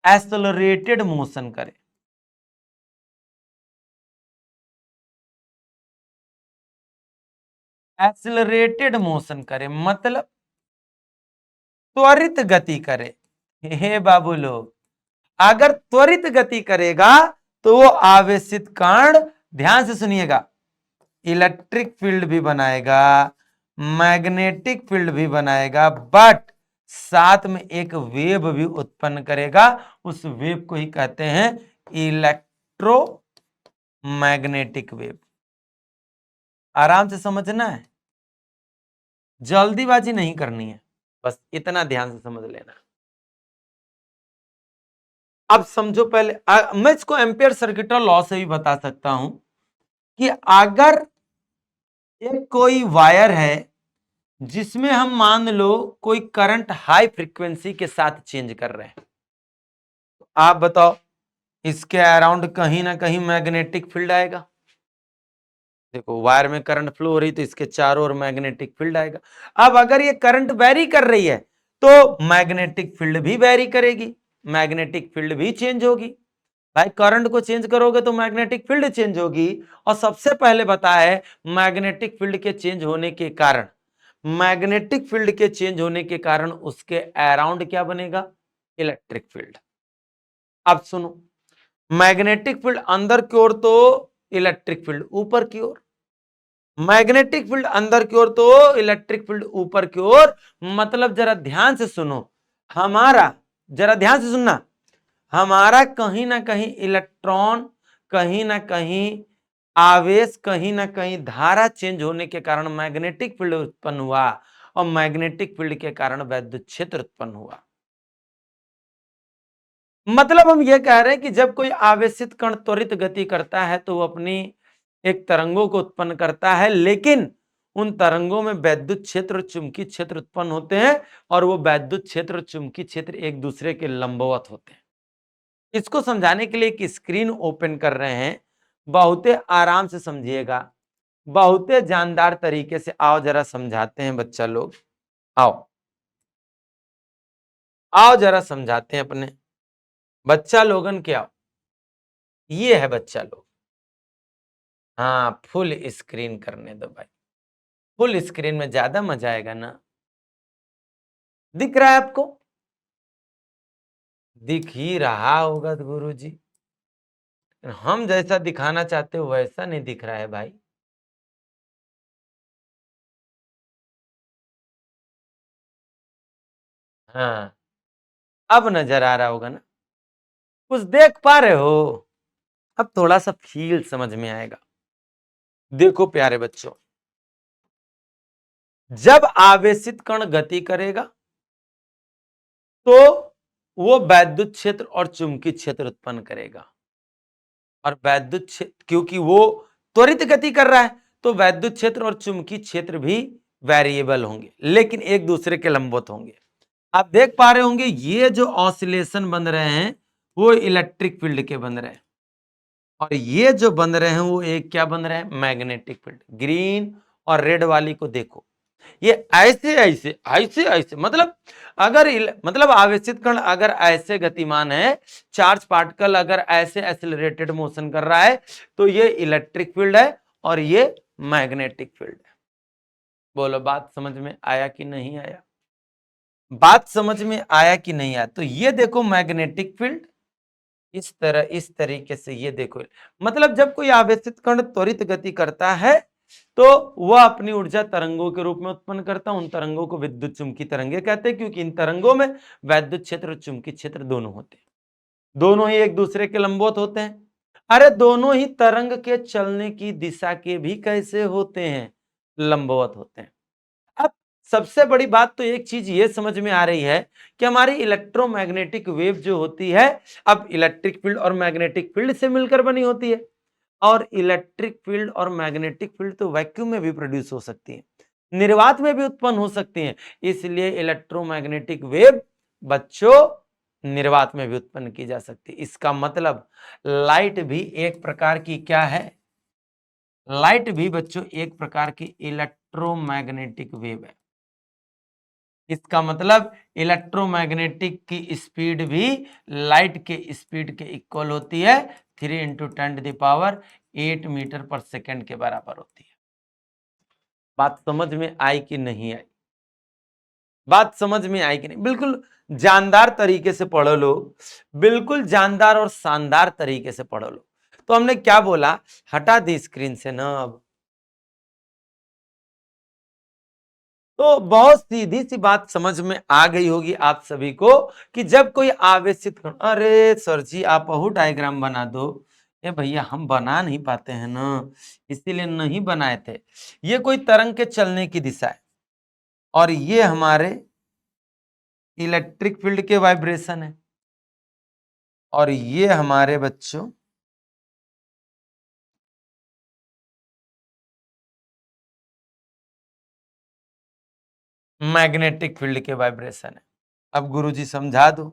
एक्सेलरेटेड मोशन करे, मतलब त्वरित गति करे, हे बाबू लोग, अगर त्वरित गति करेगा तो वो आवेशित कण, ध्यान से सुनिएगा, इलेक्ट्रिक फील्ड भी बनाएगा, मैग्नेटिक फील्ड भी बनाएगा, बट साथ में एक वेव भी उत्पन्न करेगा। उस वेव को ही कहते हैं इलेक्ट्रोमैग्नेटिक वेव। आराम से समझना है, जल्दीबाजी नहीं करनी है, बस इतना ध्यान से समझ लेना। अब समझो पहले, मैं इसको एम्पियर सर्किट और लॉ से भी बता सकता हूं कि अगर एक कोई वायर है जिसमें हम मान लो कोई करंट हाई फ्रीक्वेंसी के साथ चेंज कर रहे हैं, तो आप बताओ इसके अराउंड कहीं ना कहीं मैग्नेटिक फील्ड आएगा। देखो, वायर में करंट फ्लो हो रही तो इसके चारों ओर मैग्नेटिक फील्ड आएगा। अब अगर ये करंट वेरी कर रही है तो मैग्नेटिक फील्ड भी वेरी करेगी, मैग्नेटिक फील्ड भी चेंज होगी। भाई करंट को चेंज करोगे तो मैग्नेटिक फील्ड चेंज होगी। और सबसे पहले बताया है, मैग्नेटिक फील्ड के चेंज होने के कारण, मैग्नेटिक फील्ड के चेंज होने के कारण उसके अराउंड क्या बनेगा? Electric field. अब सुनो, मैग्नेटिक फील्ड अंदर की ओर तो इलेक्ट्रिक फील्ड ऊपर की ओर, मैग्नेटिक फील्ड अंदर की ओर तो इलेक्ट्रिक फील्ड ऊपर की ओर। मतलब जरा ध्यान से सुनो, हमारा, जरा ध्यान से सुनना, हमारा कहीं ना कहीं इलेक्ट्रॉन, कहीं ना कहीं आवेश, कहीं ना कहीं धारा चेंज होने के कारण मैग्नेटिक फील्ड उत्पन्न हुआ और मैग्नेटिक फील्ड के कारण वैद्युत क्षेत्र उत्पन्न हुआ। मतलब हम यह कह रहे हैं कि जब कोई आवेशित कण त्वरित गति करता है तो वो अपनी एक तरंगों को उत्पन्न करता है, लेकिन उन तरंगों में वैद्युत क्षेत्र और चुंबकीय क्षेत्र उत्पन्न होते हैं और वो वैद्युत क्षेत्र और चुंबकीय क्षेत्र एक दूसरे के लंबवत होते हैं। इसको समझाने के लिए एक स्क्रीन ओपन कर रहे हैं, बहुते आराम से समझिएगा, बहुते जानदार तरीके से। आओ जरा समझाते हैं बच्चा लोग, आओ आओ जरा समझाते हैं अपने बच्चा लोगन के। आओ, ये है बच्चा लोग। हाँ, फुल स्क्रीन करने दो भाई, फुल स्क्रीन में ज्यादा मजा आएगा ना। दिख रहा है आपको? दिख ही रहा होगा गुरुजी। हम जैसा दिखाना चाहते हो वैसा नहीं दिख रहा है भाई। हाँ, अब नजर आ रहा होगा ना, कुछ देख पा रहे हो? अब थोड़ा सा फील समझ में आएगा। देखो प्यारे बच्चों, जब आवेशित कण गति करेगा तो वो वैद्युत क्षेत्र और चुंबकीय क्षेत्र उत्पन्न करेगा। और वैद्युत क्षेत्र, क्योंकि वो त्वरित गति कर रहा है, तो वैद्युत क्षेत्र और चुंबकीय क्षेत्र भी वेरिएबल होंगे, लेकिन एक दूसरे के लंबवत होंगे। आप देख पा रहे होंगे ये जो ऑसिलेशन बन रहे हैं वो इलेक्ट्रिक फील्ड के बन रहे हैं, और ये जो बन रहे हैं वो एक क्या बन रहे हैं, मैग्नेटिक फील्ड। ग्रीन और रेड वाली को देखो, ये ऐसे ऐसे ऐसे ऐसे, मतलब अगर मतलब आवेशित कण अगर ऐसे गतिमान है, चार्ज पार्टिकल अगर ऐसे एक्सेलरेटेड मोशन कर रहा है, तो ये इलेक्ट्रिक फील्ड है और ये मैग्नेटिक फील्ड है। बोलो बात समझ में आया कि नहीं आया? बात समझ में आया कि नहीं आया? तो ये देखो मैग्नेटिक फील्ड, इस तरह इस तरीके से ये देखो, मतलब जब कोई आवेशित कण त्वरित गति करता है तो वह अपनी ऊर्जा तरंगों के रूप में उत्पन्न करता है। उन तरंगों को विद्युत चुंबकीय तरंगे कहते हैं, क्योंकि इन तरंगों में वैद्युत क्षेत्र और चुंबकीय क्षेत्र दोनों होते हैं, दोनों ही एक दूसरे के लंबवत होते हैं। अरे दोनों ही तरंग के चलने की दिशा के भी कैसे होते हैं, लंबवत होते हैं। अब सबसे बड़ी बात तो एक चीज ये समझ में आ रही है कि हमारी इलेक्ट्रोमैग्नेटिक वेव जो होती है, अब इलेक्ट्रिक फील्ड और मैग्नेटिक फील्ड से मिलकर बनी होती है, और इलेक्ट्रिक फील्ड और मैग्नेटिक फील्ड तो वैक्यूम में भी प्रोड्यूस हो सकती है, निर्वात में भी उत्पन्न हो सकती है। इसलिए इलेक्ट्रोमैग्नेटिक वेव बच्चों निर्वात में भी उत्पन्न की जा सकती है। इसका मतलब लाइट भी एक प्रकार की क्या है, लाइट भी बच्चों एक प्रकार की इलेक्ट्रोमैग्नेटिक वेव है। इसका मतलब इलेक्ट्रोमैग्नेटिक की स्पीड भी लाइट के स्पीड के इक्वल होती है, 3 × 10⁸ मीटर पर सेकेंड के बराबर होती है। बात समझ में आई कि नहीं आई? बात समझ में आई कि नहीं? बिल्कुल जानदार तरीके से पढ़ो लोग, बिल्कुल जानदार और शानदार तरीके से पढ़ो लोग। तो हमने क्या बोला, हटा दी स्क्रीन से ना अब। तो बहुत सीधी सी बात समझ में आ गई होगी आप सभी को कि जब कोई आवेशित कण, अरे सर जी आप बहु डायग्राम बना दो। ये भैया हम बना नहीं पाते हैं ना, इसीलिए नहीं बनाए थे। ये कोई तरंग के चलने की दिशा है और ये हमारे इलेक्ट्रिक फील्ड के वाइब्रेशन है, और ये हमारे बच्चों मैग्नेटिक फील्ड के वाइब्रेशन है। अब गुरुजी समझा दो।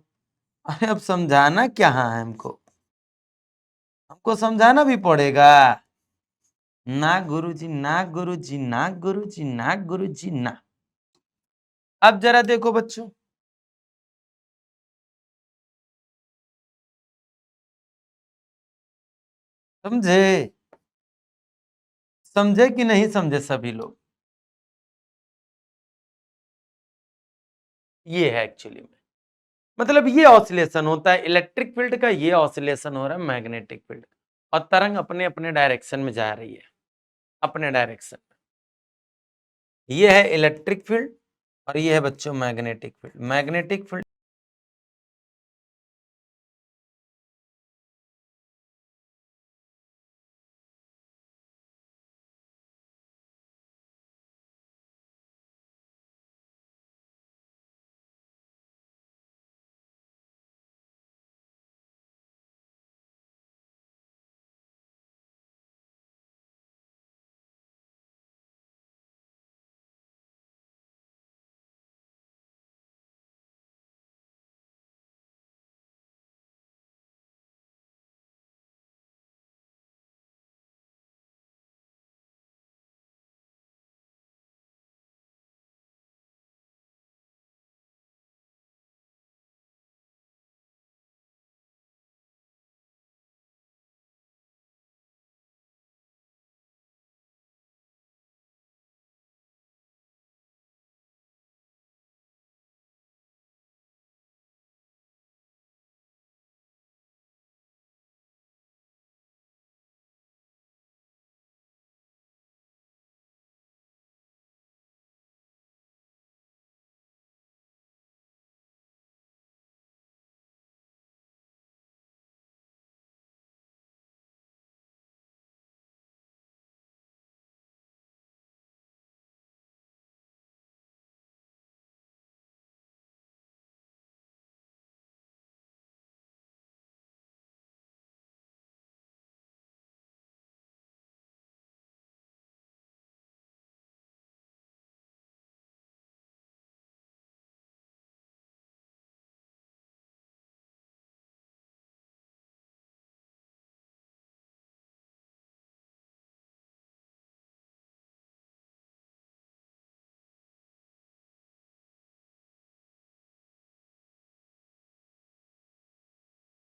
अरे अब समझाना क्या है हमको, हमको समझाना भी पड़ेगा। ना गुरुजी, ना गुरुजी, ना गुरुजी, ना गुरुजी, ना। अब जरा देखो बच्चों, समझे? समझे कि नहीं समझे सभी लोग? ये है एक्चुअली में, मतलब ये ऑसिलेशन होता है इलेक्ट्रिक फील्ड का, ये ऑसिलेशन हो रहा है मैग्नेटिक फील्ड, और तरंग अपने अपने डायरेक्शन में जा रही है, अपने डायरेक्शन में। ये है इलेक्ट्रिक फील्ड और ये है बच्चों मैग्नेटिक फील्ड। मैग्नेटिक फील्ड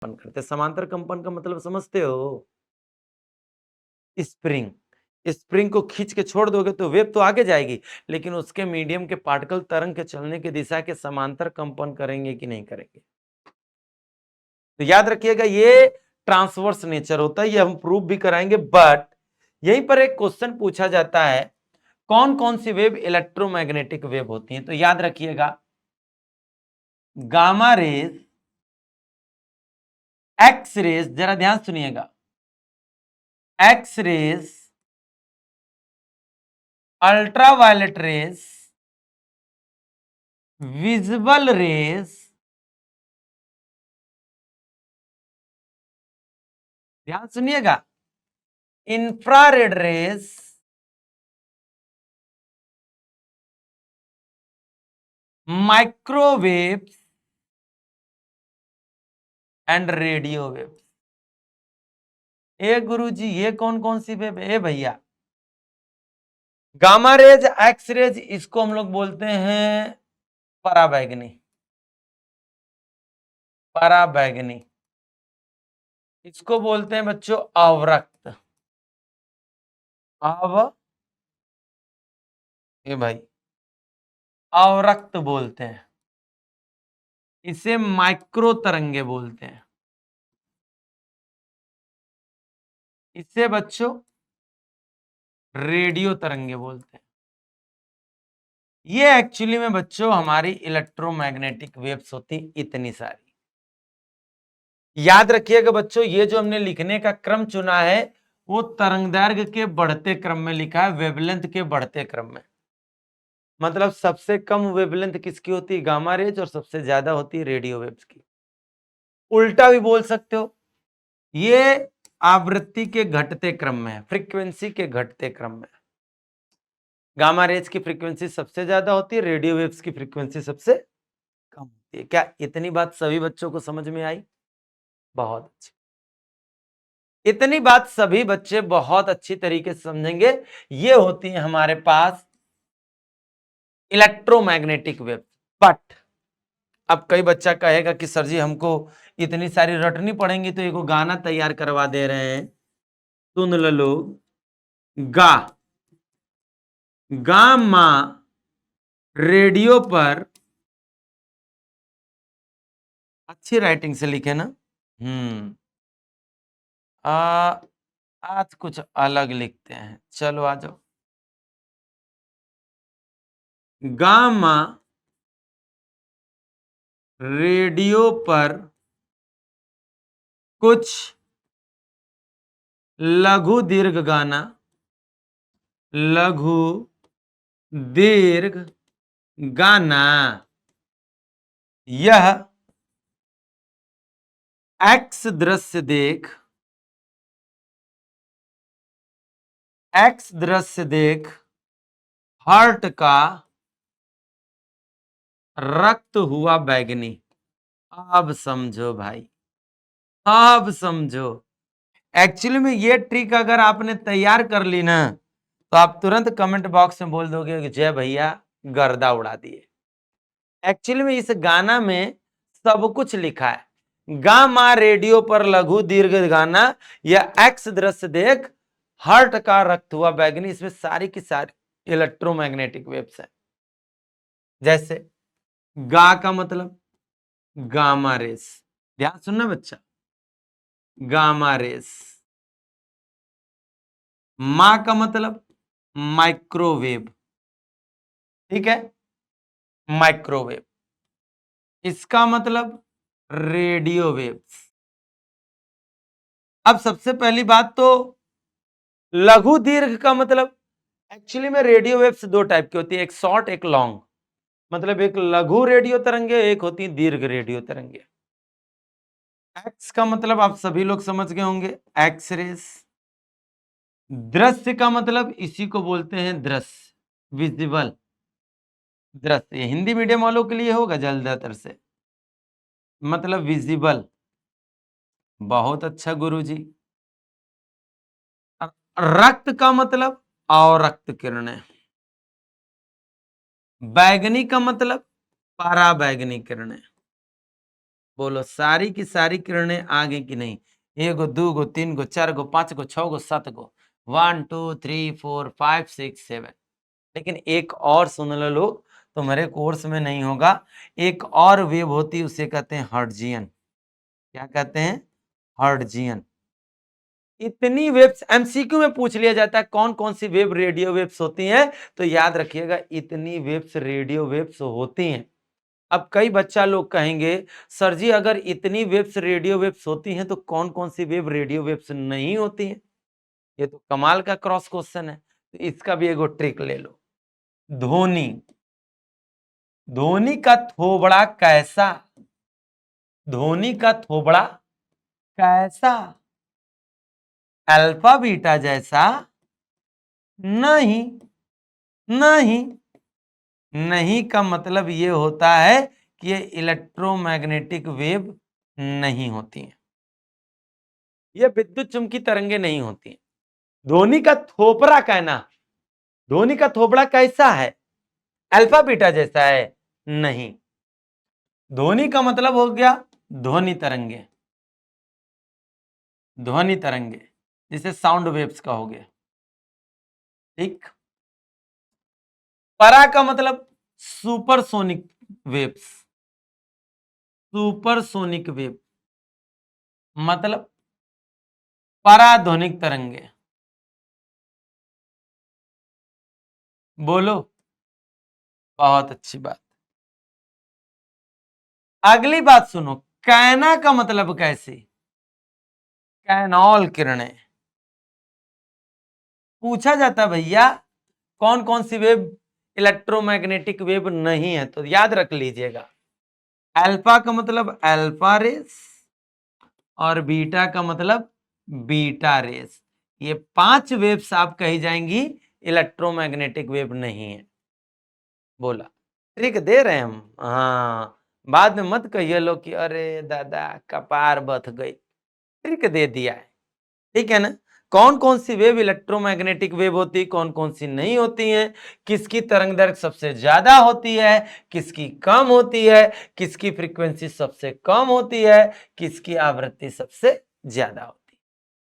कंपन करते हैं। समांतर कंपन का मतलब समझते हो? स्प्रिंग, स्प्रिंग को खींच के छोड़ दोगे तो वेव तो आगे जाएगी, लेकिन उसके मीडियम के पार्टिकल तरंग के चलने की दिशा के समांतर कंपन करेंगे कि नहीं करेंगे? तो याद रखिएगा ये ट्रांसवर्स नेचर होता है, ये हम प्रूव भी कराएंगे। बट यहीं पर एक क्वेश्चन पूछा जाता है, कौन कौन सी वेव इलेक्ट्रोमैग्नेटिक वेव होती हैं? तो याद रखिएगा, गामा रेज, एक्स रेज, जरा ध्यान सुनिएगा, X rays, ultraviolet rays, visible rays, ध्यान सुनिएगा, infrared rays, microwave and radio wave. ए गुरुजी ये कौन कौन सी वेव है? भैया गामा रेज, एक्स रेज, इसको हम लोग बोलते हैं पराबैंगनी, पराबैंगनी। इसको बोलते हैं बच्चों अवरक्त, अव ये भाई अवरक्त बोलते हैं। इसे माइक्रो तरंगे बोलते हैं। इसे बच्चों रेडियो तरंगे बोलते हैं। ये एक्चुअली में बच्चों हमारी इलेक्ट्रोमैग्नेटिक वेव्स होती इतनी सारी। याद रखिएगा बच्चों, ये जो हमने लिखने का क्रम चुना है वो तरंगदैर्घ्य के बढ़ते क्रम में लिखा है, वेवलेंथ के बढ़ते क्रम में। मतलब सबसे कम वेवलेंथ किसकी होती है? गामा रेज, और सबसे ज्यादा होती है रेडियो वेव्स की। उल्टा भी बोल सकते हो, ये आवृत्ति के घटते क्रम में है, फ्रीक्वेंसी के घटते क्रम में। गामा रेज की फ्रीक्वेंसी सबसे ज्यादा होती है, रेडियो वेव्स की फ्रीक्वेंसी सबसे कम होती है। क्या इतनी बात सभी बच्चों को समझ में आई? बहुत अच्छी, इतनी बात सभी बच्चे बहुत अच्छी तरीके से समझेंगे। ये होती है हमारे पास इलेक्ट्रोमैग्नेटिक वेव। बट अब कई बच्चा कहेगा कि सर जी हमको इतनी सारी रटनी पड़ेंगी, तो एक गाना तैयार करवा दे रहे हैं, सुन लो लोग। गा, गामा रेडियो पर, अच्छी राइटिंग से लिखे ना। आ, आज कुछ अलग लिखते हैं, चलो आ जाओ। गामा रेडियो पर कुछ लघु दीर्घ गाना, लघु दीर्घ गाना, यह एक्स दृश्य देख, एक्स दृश्य देख हार्ट का रक्त हुआ बैगनी। अब समझो भाई, अब समझो। एक्चुअली में ये ट्रिक अगर आपने तैयार कर ली ना, तो आप तुरंत कमेंट बॉक्स में बोल दोगे कि जय भैया गर्दा उड़ा दिए। एक्चुअली में इस गाना में सब कुछ लिखा है। गामा रेडियो पर लघु दीर्घ गाना, या एक्स दृश्य देख हार्ट का रक्त हुआ बैगनी, इसमें सारी की सारी इलेक्ट्रोमैग्नेटिक वेव्स है। जैसे गा का मतलब गामा रेस, ध्यान सुनना बच्चा, गामा रेस। मा का मतलब माइक्रोवेव, ठीक है, माइक्रोवेव। इसका मतलब रेडियो वेव्स। अब सबसे पहली बात तो लघु दीर्घ का मतलब, एक्चुअली में रेडियो वेव्स दो टाइप की होती है, एक शॉर्ट एक लॉन्ग। मतलब एक लघु रेडियो तरंगे, एक होती है दीर्घ रेडियो तरंगे। एक्स का मतलब आप सभी लोग समझ गए होंगे, एक्स रेस। दृश्य का मतलब इसी को बोलते हैं दृश्य, विजिबल दृश्य। हिंदी मीडियम वालों के लिए होगा ज्यादातर से, मतलब विजिबल। बहुत अच्छा गुरुजी। रक्त का मतलब अवरक्त किरणें। बैगनी का मतलब पराबैगनी किरणें। बोलो सारी की सारी किरणें आ गई कि नहीं? एगो, दूगो, तीन गो, चार गो, पांच गो, छह गो, सात गो, 1 2 3 4 5 6 7। लेकिन एक और सुन लो लोग, तुम्हारे कोर्स में नहीं होगा। एक और वेव होती है, उसे कहते हैं हर्ट्जियन। क्या कहते हैं? हर्ट्जियन। इतनी वेव्स एमसीक्यू में पूछ लिया जाता है कौन कौन सी वेव रेडियो वेव्स होती हैं, तो याद रखिएगा इतनी वेव्स रेडियो वेव्स होती हैं। अब कई बच्चा लोग कहेंगे सर जी अगर इतनी वेव्स रेडियो वेव्स होती हैं तो कौन कौन सी वेव रेडियो वेव्स नहीं होती हैं? ये तो कमाल का क्रॉस क्वेश्चन है। तो इसका भी एगो ट्रिक ले लो। ध्वनि, ध्वनि का थोबड़ा कैसा? ध्वनि का थोबड़ा कैसा? अल्फा बीटा जैसा? नहीं, नहीं। नहीं का मतलब ये होता है कि ये इलेक्ट्रोमैग्नेटिक वेव नहीं होती है, ये विद्युत चुंबकीय तरंगे नहीं होती हैं। ध्वनि का थोपड़ा कहना, ध्वनि का थोपड़ा कैसा है? अल्फा बीटा जैसा है? नहीं। ध्वनि का मतलब हो गया ध्वनि तरंगे, ध्वनि तरंगे जिसे साउंड वेव्स का हो गया। ठीक। परा का मतलब सुपरसोनिक वेव्स, सुपरसोनिक वेव मतलब पराध्वनिक तरंगे। बोलो, बहुत अच्छी बात। अगली बात सुनो, कैना का मतलब कैसे? कैनॉल किरणें। पूछा जाता है भैया कौन कौन सी वेव इलेक्ट्रोमैग्नेटिक वेव नहीं है, तो याद रख लीजिएगा। अल्फा का मतलब अल्फा रेस और बीटा का मतलब बीटा रेस। ये 5 वेव्स आप कही जाएंगी इलेक्ट्रोमैग्नेटिक वेव नहीं है। बोला, ट्रिक दे रहे हैं हम। हाँ, बाद में मत कहिए लो कि अरे दादा कपार बथ गई। ट्रिक दे दिया है, ठीक है ना? कौन कौन सी वेव इलेक्ट्रोमैग्नेटिक वेव होती है, कौन कौन सी नहीं होती हैं, किसकी तरंग दैर्घ्य सबसे ज्यादा होती है, किसकी कम होती है, किसकी फ्रीक्वेंसी सबसे कम होती है, किसकी आवृत्ति सबसे ज्यादा होती है।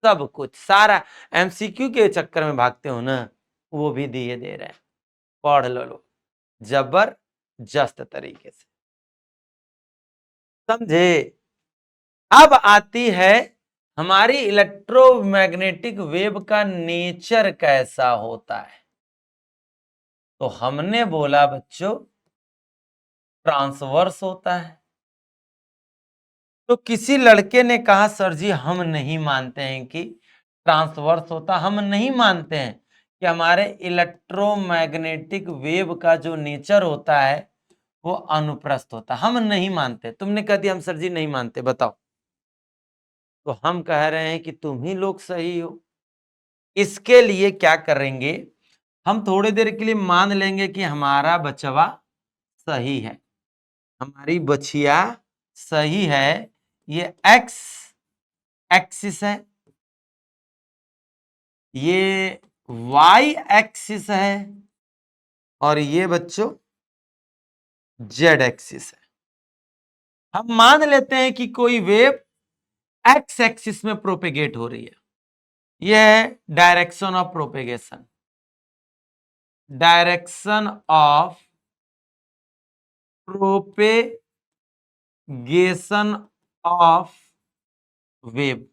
सब कुछ सारा एमसीक्यू के चक्कर में भागते हो ना, वो भी दिए दे रहे हैं। पढ़ लो जबरदस्त तरीके से, समझे? अब आती है हमारी इलेक्ट्रोमैग्नेटिक वेव का नेचर कैसा होता है। तो हमने बोला बच्चों ट्रांसवर्स होता है। तो किसी लड़के ने कहा सर जी हम नहीं मानते हैं कि ट्रांसवर्स होता, हम नहीं मानते हैं कि हमारे इलेक्ट्रोमैग्नेटिक वेव का जो नेचर होता है वो अनुप्रस्थ होता, हम नहीं मानते। तुमने कह दिया हम सर जी नहीं मानते, बताओ। तो हम कह रहे हैं कि तुम ही लोग सही हो। इसके लिए क्या करेंगे, हम थोड़ी देर के लिए मान लेंगे कि हमारा बचवा सही है, हमारी बछिया सही है। ये एक्स एक्सिस है, ये वाई एक्सिस है और ये बच्चों जेड एक्सिस है। हम मान लेते हैं कि कोई वेव एक्स एक्सिस में प्रोपेगेट हो रही है। यह है direction of propagation, direction of propagation of wave.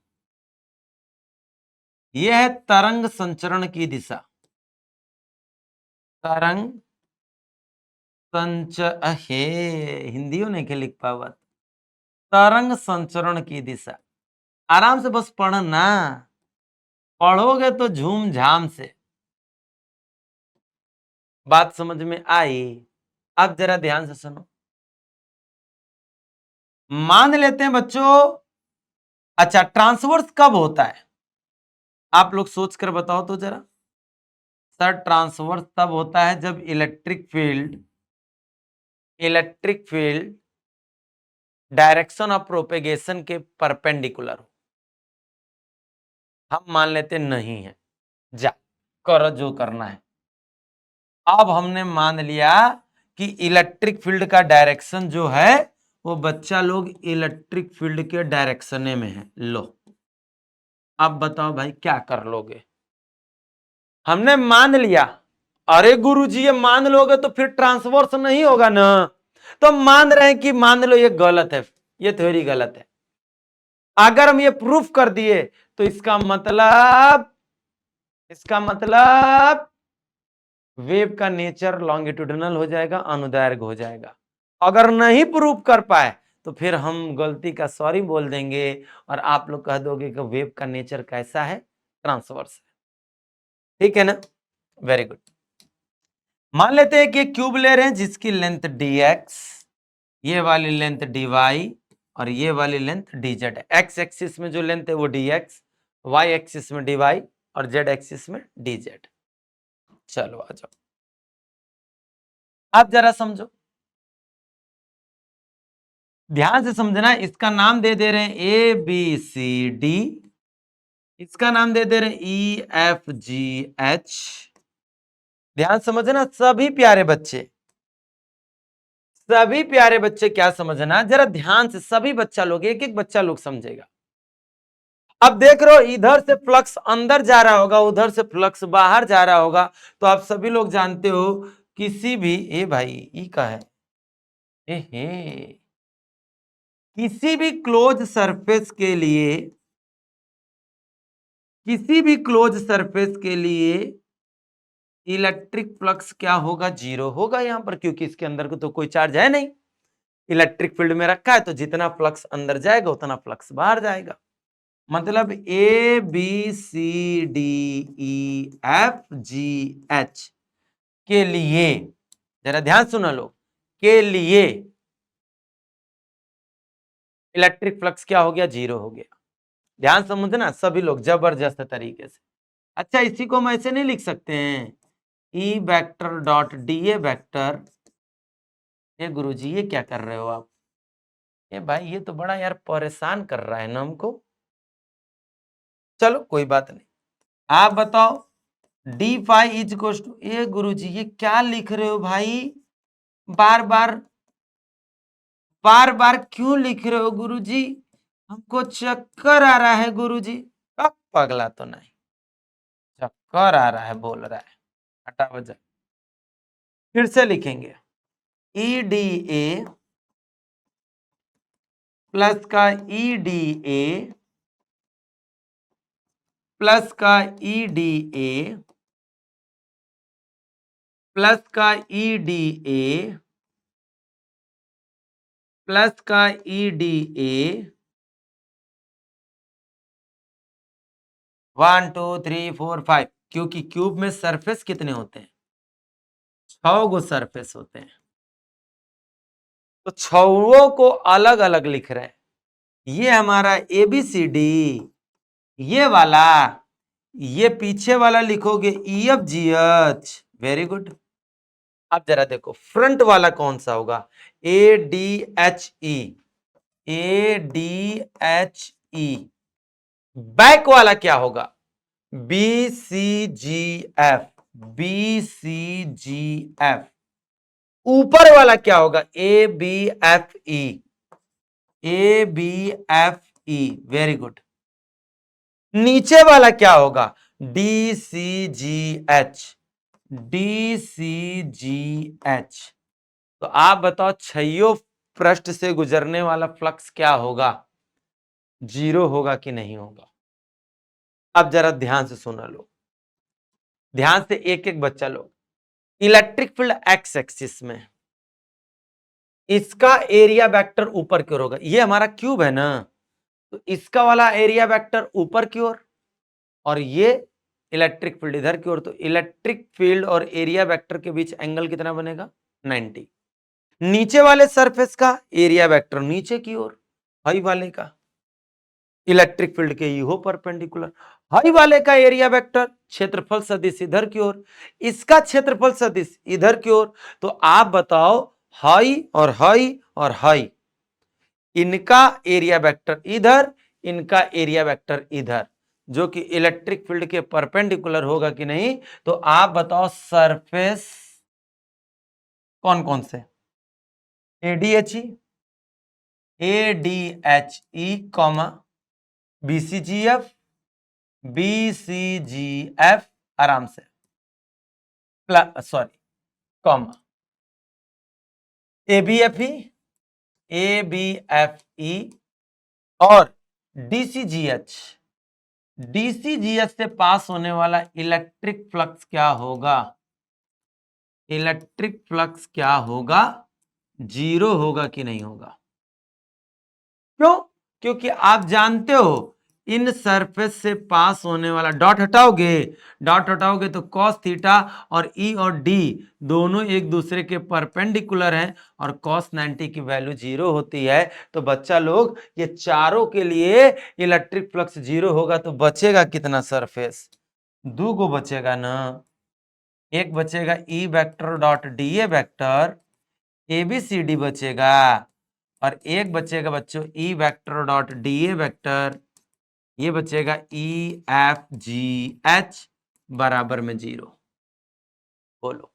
यह है तरंग संचरण की दिशा, तरंग हे हिंदियों नहीं के लिख पावत, तरंग संचरण की दिशा। आराम से बस पढ़ना, पढ़ोगे तो झूम झाम से। बात समझ में आई? अब जरा ध्यान से सुनो। मान लेते हैं बच्चों, अच्छा ट्रांसवर्स कब होता है? आप लोग सोच कर बताओ तो जरा। सर ट्रांसवर्स तब होता है जब electric field direction of propagation के परपेंडिकुलर हो। हम मान लेते नहीं है, जा करो जो करना है। अब हमने मान लिया कि इलेक्ट्रिक फील्ड का डायरेक्शन जो है वो बच्चा लोग इलेक्ट्रिक फील्ड के डायरेक्शन में है। लो अब बताओ भाई क्या कर लोगे? हमने मान लिया। अरे गुरुजी ये मान लोगे तो फिर ट्रांसवर्स नहीं होगा ना। तो मान रहे हैं कि मान लो ये गलत है, ये थ्योरी गलत है। अगर हम ये प्रूफ कर दिए तो इसका मतलब वेव का नेचर लॉन्गिट्यूडिनल हो जाएगा, अनुदैर्घ्य हो जाएगा। अगर नहीं प्रूफ कर पाए तो फिर हम गलती का सॉरी बोल देंगे और आप लोग कह दोगे कि वेव का नेचर कैसा है, ट्रांसवर्स है। ठीक है ना? Very good. मान लेते हैं कि एक क्यूब ले रहे हैं जिसकी लेंथ dx, ये वाली लेंथ dy और ये वाली लेंथ dz है। एक्स एक्सिस में जो लेंथ है वो dx, y एक्सिस में dy और z एक्सिस में dz। चलो आ जाओ, आप जरा समझो, ध्यान से समझना। इसका नाम दे दे रहे हैं ए बी सी डी, इसका नाम दे दे रहे हैं ई एफ जी एच। ध्यान समझना सभी प्यारे बच्चे क्या समझना, जरा ध्यान से सभी बच्चा लोग, एक एक बच्चा लोग समझेगा। अब देख रहे हो इधर से फ्लक्स अंदर जा रहा होगा, उधर से फ्लक्स बाहर जा रहा होगा। तो आप सभी लोग जानते हो किसी भी ए भाई ई का है ए हे किसी भी क्लोज सरफेस के लिए, किसी भी क्लोज सरफेस के लिए इलेक्ट्रिक फ्लक्स क्या होगा, जीरो होगा यहां पर, क्योंकि इसके अंदर को तो कोई चार्ज है नहीं। इलेक्ट्रिक फील्ड में रखा है तो जितना फ्लक्स अंदर जाएगा उतना फ्लक्स बाहर जाएगा। मतलब A B C D E F G H के लिए, जरा ध्यान सुना लो, के लिए इलेक्ट्रिक फ्लक्स क्या हो गया, जीरो हो गया। ध्यान समझना सभी लोग जबरदस्त तरीके से। अच्छा इसी को हम ऐसे नहीं लिख सकते हैं, E vector dot D A vector. ये गुरुजी ये क्या कर रहे हो आप? ये भाई ये तो बड़ा यार परेशान कर रहा है ना हमको। चलो कोई बात नहीं, आप बताओ d phi is equal to, ये गुरुजी ये क्या लिख रहे हो भाई? बार बार बार बार क्यों लिख रहे हो गुरुजी? हमको चक्कर आ रहा है गुरुजी। अब पगला तो नहीं, चक्कर आ रहा है बोल रहा है, हटा वजह। फिर से लिखेंगे ई डी ए प्लस का ई डी ए प्लस का ई डी ए प्लस का ई डी ए प्लस का ई डी ए 1 2 3 4 5, क्योंकि क्यूब में सरफेस कितने होते हैं, 6 गो सरफेस होते हैं। तो 6 को अलग अलग लिख रहे हैं। ये हमारा ए बी सी डी, ये वाला, ये पीछे वाला लिखोगे E F G H. Very good. अब जरा देखो फ्रंट वाला कौन सा होगा, A D H E, A D H E. Back वाला क्या होगा, B C G F, B C G F. ऊपर वाला क्या होगा, A B F E, A B F E. Very good. नीचे वाला क्या होगा, D C G H, D C G H. तो आप बताओ छइयों पृष्ठ से गुजरने वाला फ्लक्स क्या होगा, जीरो होगा कि नहीं होगा? अब जरा ध्यान से सुना लो, ध्यान से एक एक बच्चा लो। इलेक्ट्रिक फील्ड एक्स एक्सिस में इसका एरिया वेक्टर ऊपर की ओर होगा, ये हमारा क्यूब है ना, तो इसका वाला एरिया वेक्टर ऊपर की ओर और ये इलेक्ट्रिक फील्ड इधर की ओर। तो इलेक्ट्रिक फील्ड और एरिया वेक्टर के बीच एंगल कितना बनेगा, 90। नीचे वाले सरफेस का एरिया वेक्टर नीचे की ओर, हाई वाले का इलेक्ट्रिक फील्ड के हो परपेंडिकुलर, हाई वाले का एरिया वेक्टर क्षेत्रफल सदिश इधर की ओर, इसका क्षेत्रफल सदिश इधर की ओर। तो आप बताओ हाई और हाई और हाई, इनका एरिया वेक्टर इधर, इनका एरिया वेक्टर इधर, जो कि इलेक्ट्रिक फील्ड के परपेंडिकुलर होगा कि नहीं? तो आप बताओ सरफेस कौन कौन से, एडीएचई, ADHE कॉमा BCGF BCGF आराम से सॉरी कॉमा ABFE ABFE और DCGH से पास होने वाला इलेक्ट्रिक फ्लक्स क्या होगा? इलेक्ट्रिक फ्लक्स क्या होगा? जीरो होगा कि नहीं होगा? क्यों? क्योंकि आप जानते हो इन सरफेस से पास होने वाला डॉट हटाओगे तो cos थीटा और E और D दोनों एक दूसरे के परपेंडिकुलर हैं और cos 90 की वैल्यू जीरो होती है। तो बच्चा लोग ये चारों के लिए इलेक्ट्रिक फ्लक्स जीरो होगा तो बचेगा कितना सरफेस? दो गो बचेगा ना। एक बचेगा E vector dot DA vector ABCD बचेगा और एक बचेगा बच्चों E vector dot D A vector, ये बचेगा EFGH बराबर में जीरो। बोलो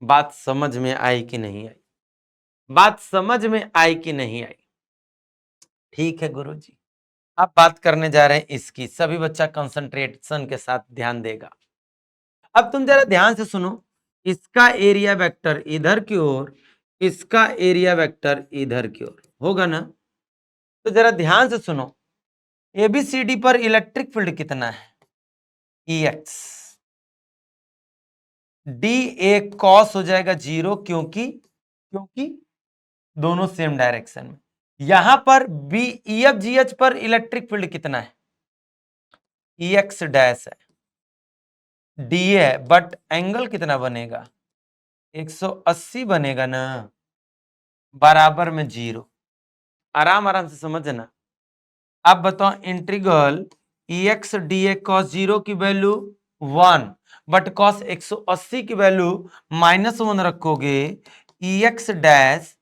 बात समझ में आई कि नहीं आई? बात समझ में आई कि नहीं आई? ठीक है गुरुजी, अब बात करने जा रहे हैं इसकी। सभी बच्चा कंसंट्रेशन के साथ ध्यान देगा। अब तुम जरा ध्यान से सुनो, इसका एरिया वेक्टर इधर की ओर, इसका एरिया वेक्टर इधर की ओर होगा ना? तो जरा ध्यान से सुनो, एबीसीडी पर इलेक्ट्रिक फील्ड कितना है? EX डी ए कॉस हो जाएगा जीरो, क्योंकि दोनों सेम डायरेक्शन में। यहां पर बी EFGH पर इलेक्ट्रिक फील्ड कितना है? EX डैश है, डी है, बट एंगल कितना बनेगा? 180 बनेगा ना, बराबर में जीरो। आराम आराम से समझना। अब बताओ integral EX DA cos zero की वैल्यू 1 बट cos 180 की वैल्यू -1 रखोगे, EX डैश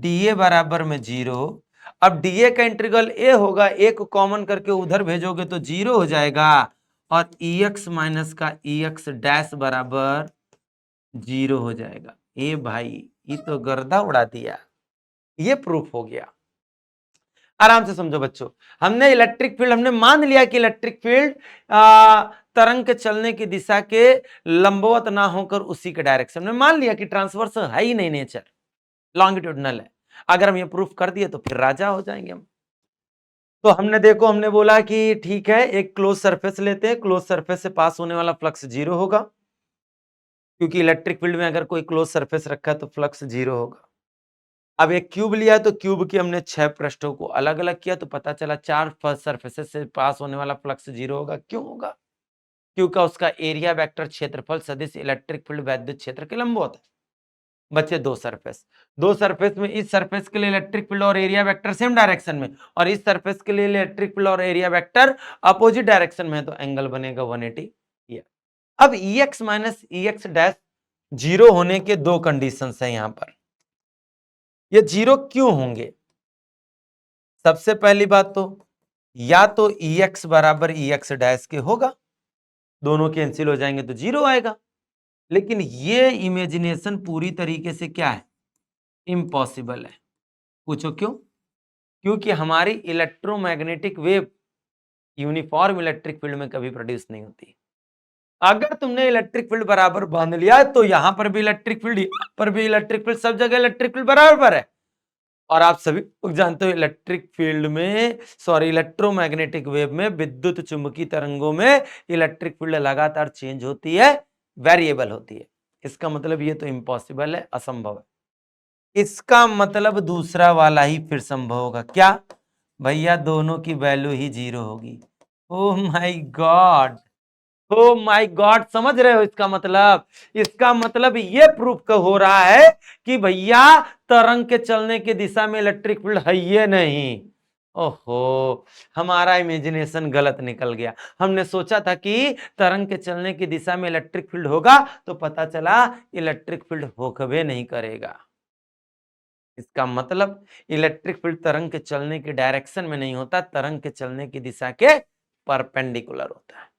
DA बराबर में जीरो। अब DA का इंटीग्रल A होगा, A को कॉमन करके उधर भेजोगे तो जीरो हो जाएगा और EX माइनस का EX डैश बराबर जीरो हो जाएगा। ए भाई ये तो गर्दा उड़ा दिया, ये प्रूफ हो गया। आराम से समझो बच्चों, हमने इलेक्ट्रिक फील्ड, हमने मान लिया कि इलेक्ट्रिक फील्ड तरंग के चलने की दिशा के लंबवत ना होकर उसी के डायरेक्शन में, मान लिया कि ट्रांसवर्स है ही नहीं, नेचर लॉन्गिट्यूडनल है। अगर हम ये प्रूफ कर दिए तो फिर राजा हो जाएंगे हम। तो हमने देखो, हमने बोला कि ठीक है एक क्लोज सरफेस लेते हैं, क्लोज सरफेस से पास होने वाला फ्लक्स जीरो होगा, क्योंकि इलेक्ट्रिक फील्ड में अगर कोई क्लोज सरफेस रखा है तो फ्लक्स जीरो होगा। अब एक क्यूब लिया तो क्यूब के हमने 6 पृष्ठों को अलग अलग किया तो पता चला 4 सरफेसेस से पास होने वाला फ्लक्स जीरो होगा। क्यों होगा? क्योंकि उसका एरिया वेक्टर क्षेत्रफल सदिश इलेक्ट्रिक फील्ड वैद्युत क्षेत्र के लंबवत है। बचे दो सरफेस में इस सरफेस के लिए इलेक्ट्रिक फील्ड और एरिया वेक्टर सेम डायरेक्शन में, और इस सरफेस के लिए इलेक्ट्रिक फील्ड और एरिया वेक्टर अपोजिट डायरेक्शन में है, तो एंगल बनेगा 180। अब EX minus EX dash zero होने के दो कंडीशंस हैं यहां पर। ये जीरो क्यों होंगे? सबसे पहली बात तो या तो EX बराबर EX डैश के होगा, दोनों कैंसिल हो जाएंगे तो जीरो आएगा। लेकिन ये इमेजिनेशन पूरी तरीके से क्या है? इम्पॉसिबल है। पूछो क्यों? क्योंकि हमारी electromagnetic wave uniform electric field में कभी प्रोड्यूस नहीं होती। अगर तुमने इलेक्ट्रिक फील्ड बराबर बांध लिया तो यहां पर भी इलेक्ट्रिक फील्ड, यहां पर भी इलेक्ट्रिक फील्ड, सब जगह इलेक्ट्रिक फील्ड बराबर है। और आप सभी लोग जानते हो इलेक्ट्रिक फील्ड में, सॉरी इलेक्ट्रोमैग्नेटिक वेव में, विद्युत चुंबकीय तरंगों में इलेक्ट्रिक फील्ड लगातार चेंज होती है, वेरिएबल होती है। इसका मतलब ये तो इम्पॉसिबल है, असंभव है। इसका मतलब दूसरा वाला ही फिर संभव होगा। क्या भैया? दोनों की वैल्यू ही जीरो होगी। Oh my God, oh my God, समझ रहे हो इसका मतलब? इसका मतलब ये प्रूफ हो रहा है कि भैया तरंग के चलने की दिशा में इलेक्ट्रिक फील्ड है ये नहीं। ओहो, हमारा इमेजिनेशन गलत निकल गया। हमने सोचा था कि तरंग के चलने की दिशा में इलेक्ट्रिक फील्ड होगा, तो पता चला इलेक्ट्रिक फील्ड होकबे नहीं करेगा। इसका मतलब इलेक्ट्रिक फील्ड तरंग के चलने की डायरेक्शन में नहीं होता, तरंग के चलने की दिशा के परपेंडिकुलर होता है।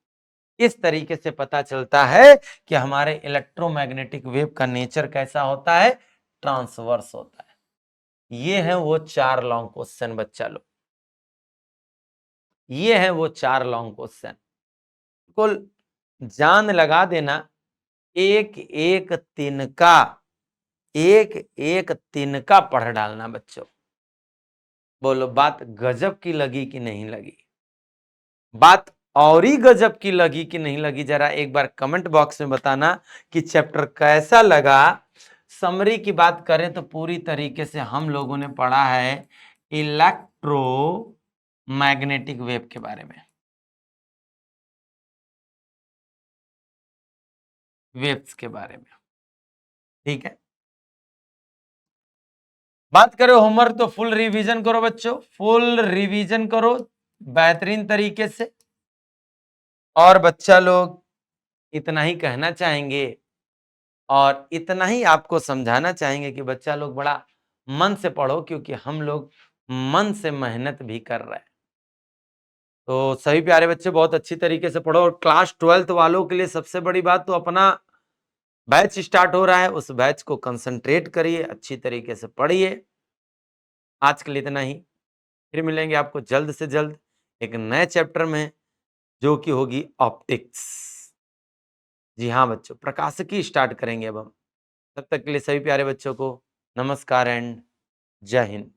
इस तरीके से पता चलता है कि हमारे इलेक्ट्रोमैग्नेटिक वेव का नेचर कैसा होता है? ट्रांसवर्स होता है। ये है वो 4 लॉन्ग क्वेश्चन बच्चा लोग, ये है वो 4 लॉन्ग क्वेश्चन। बिल्कुल जान लगा देना, एक एक तिनका, एक एक तिनका पढ़ डालना बच्चों। बोलो बात गजब की लगी कि नहीं लगी? बात और ही गजब की लगी कि नहीं लगी? जरा एक बार कमेंट बॉक्स में बताना कि चैप्टर कैसा लगा। समरी की बात करें तो पूरी तरीके से हम लोगों ने पढ़ा है इलेक्ट्रोमैग्नेटिक वेव के बारे में, वेव्स के बारे में, ठीक है। बात करो होमवर्क तो फुल रिवीजन करो बच्चों, फुल रिवीजन करो बेहतरीन तरीके से। और बच्चा लोग इतना ही कहना चाहेंगे और इतना ही आपको समझाना चाहेंगे कि बच्चा लोग बड़ा मन से पढ़ो, क्योंकि हम लोग मन से मेहनत भी कर रहे हैं। तो सभी प्यारे बच्चे बहुत अच्छी तरीके से पढ़ो। और क्लास 12th वालों के लिए सबसे बड़ी बात, तो अपना बैच स्टार्ट हो रहा है, उस बैच को कंसंट्रेट करिए, अच्छी तरीके से पढ़िए। आज के लिए इतना ही, फिर मिलेंगे आपको जल्द से जल्द एक नए चैप्टर में, जो कि होगी ऑप्टिक्स। जी हाँ बच्चों, प्रकाशिकी स्टार्ट करेंगे अब हम। तब तक के लिए सभी प्यारे बच्चों को नमस्कार एंड जय हिंद।